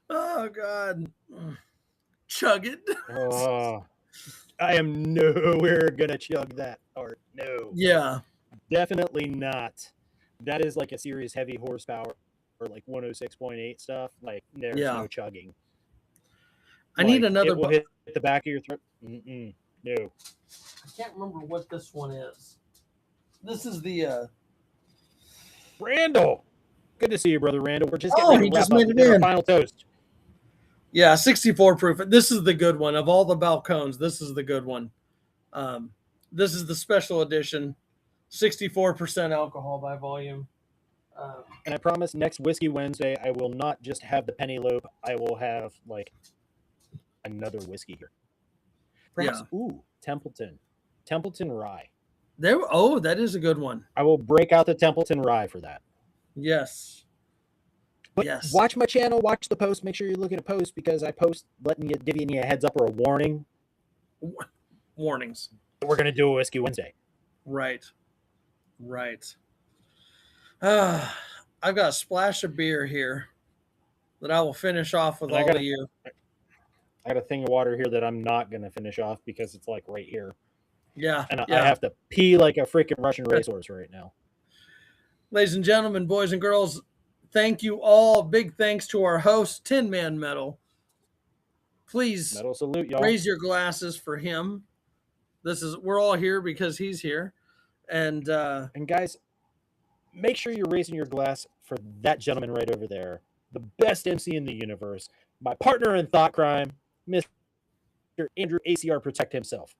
Oh God. Chug it. Oh, I am nowhere gonna chug that. Or no. Yeah. Definitely not. That is like a serious heavy horsepower or like 106.8 stuff. Like there's Yeah. no chugging. I need Like, another. it will hit the back of your throat. No. I can't remember what this one is. This is the. Randall. Good to see you, brother Randall. We're just Oh, getting ready he to wrap just up. made We it did our in. final toast. Yeah, 64 proof. This is the good one of all the balcones. This is the good one. This is the special edition, 64% alcohol by volume. And I promise next Whiskey Wednesday, I will not just have the Penny Lope. I will have like another whiskey here. Perhaps, Templeton Rye. There. Oh, that is a good one. I will break out the Templeton Rye for that. Yes. But Yes. watch my channel, watch the post. Make sure you're looking at post because I post giving you a heads up or a warning. Warnings. We're gonna do a Whiskey Wednesday. Right. I've got a splash of beer here that I will finish off with all of you. I got a thing of water here that I'm not gonna finish off because it's like right here. Yeah. And I have to pee like a freaking Russian racehorse right now. Ladies and gentlemen, boys and girls, thank you all. Big thanks to our host, TinMan-Metal. Please Metal salute, y'all. raise your glasses for him. We're all here because he's here. And guys, make sure you're raising your glass for that gentleman right over there, the best MC in the universe, my partner in thought crime, Mr. Andrew ACR Protect himself.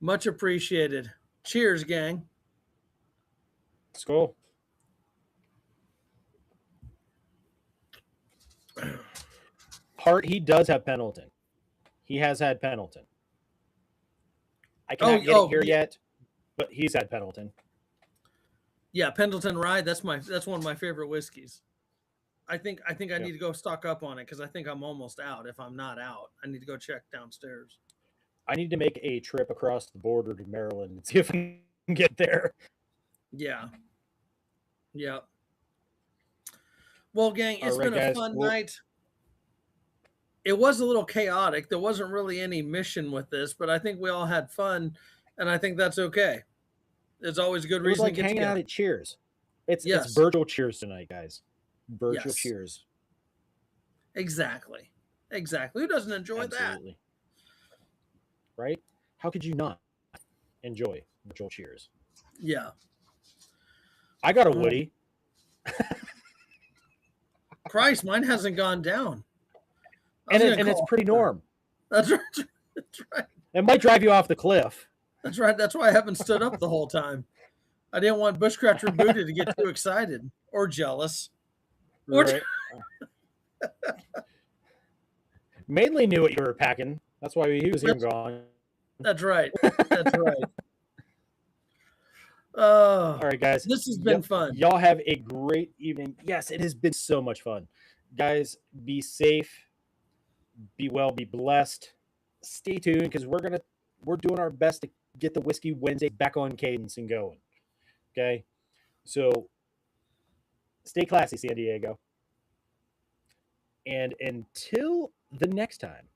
much appreciated. Cheers, gang. Let's go. He does have Pendleton. He has had Pendleton. I cannot get it here yet, but he's had Pendleton. Yeah, Pendleton Rye. That's one of my favorite whiskeys. I think I need to go stock up on it because I think I'm almost out. If I'm not out, I need to go check downstairs. I need to make a trip across the border to Maryland and see if I can get there. Yeah. Well, gang, it's been a fun night. It was a little chaotic. There wasn't really any mission with this, but I think we all had fun, and I think that's okay. There's always a good reason to get hanging together. Out at Cheers. It's Virgil Cheers tonight, guys. Virgil Cheers. Exactly. Who doesn't enjoy that? Right? How could you not enjoy Virgil Cheers? Yeah. I got a Woody. Christ, mine hasn't gone down. And it's pretty norm. That's right. It might drive you off the cliff. That's right. That's why I haven't stood up the whole time. I didn't want Bushcrafter Booty to get too excited or jealous. Right. Mainly knew what you were packing. That's why he was even gone. That's right. All right, guys. This has been fun. Y'all have a great evening. Yes, it has been so much fun. Guys, be safe. Be well, be blessed. Stay tuned because we're doing our best to get the Whiskey Wednesday back on cadence and going. Okay? So stay classy, San Diego. And until the next time.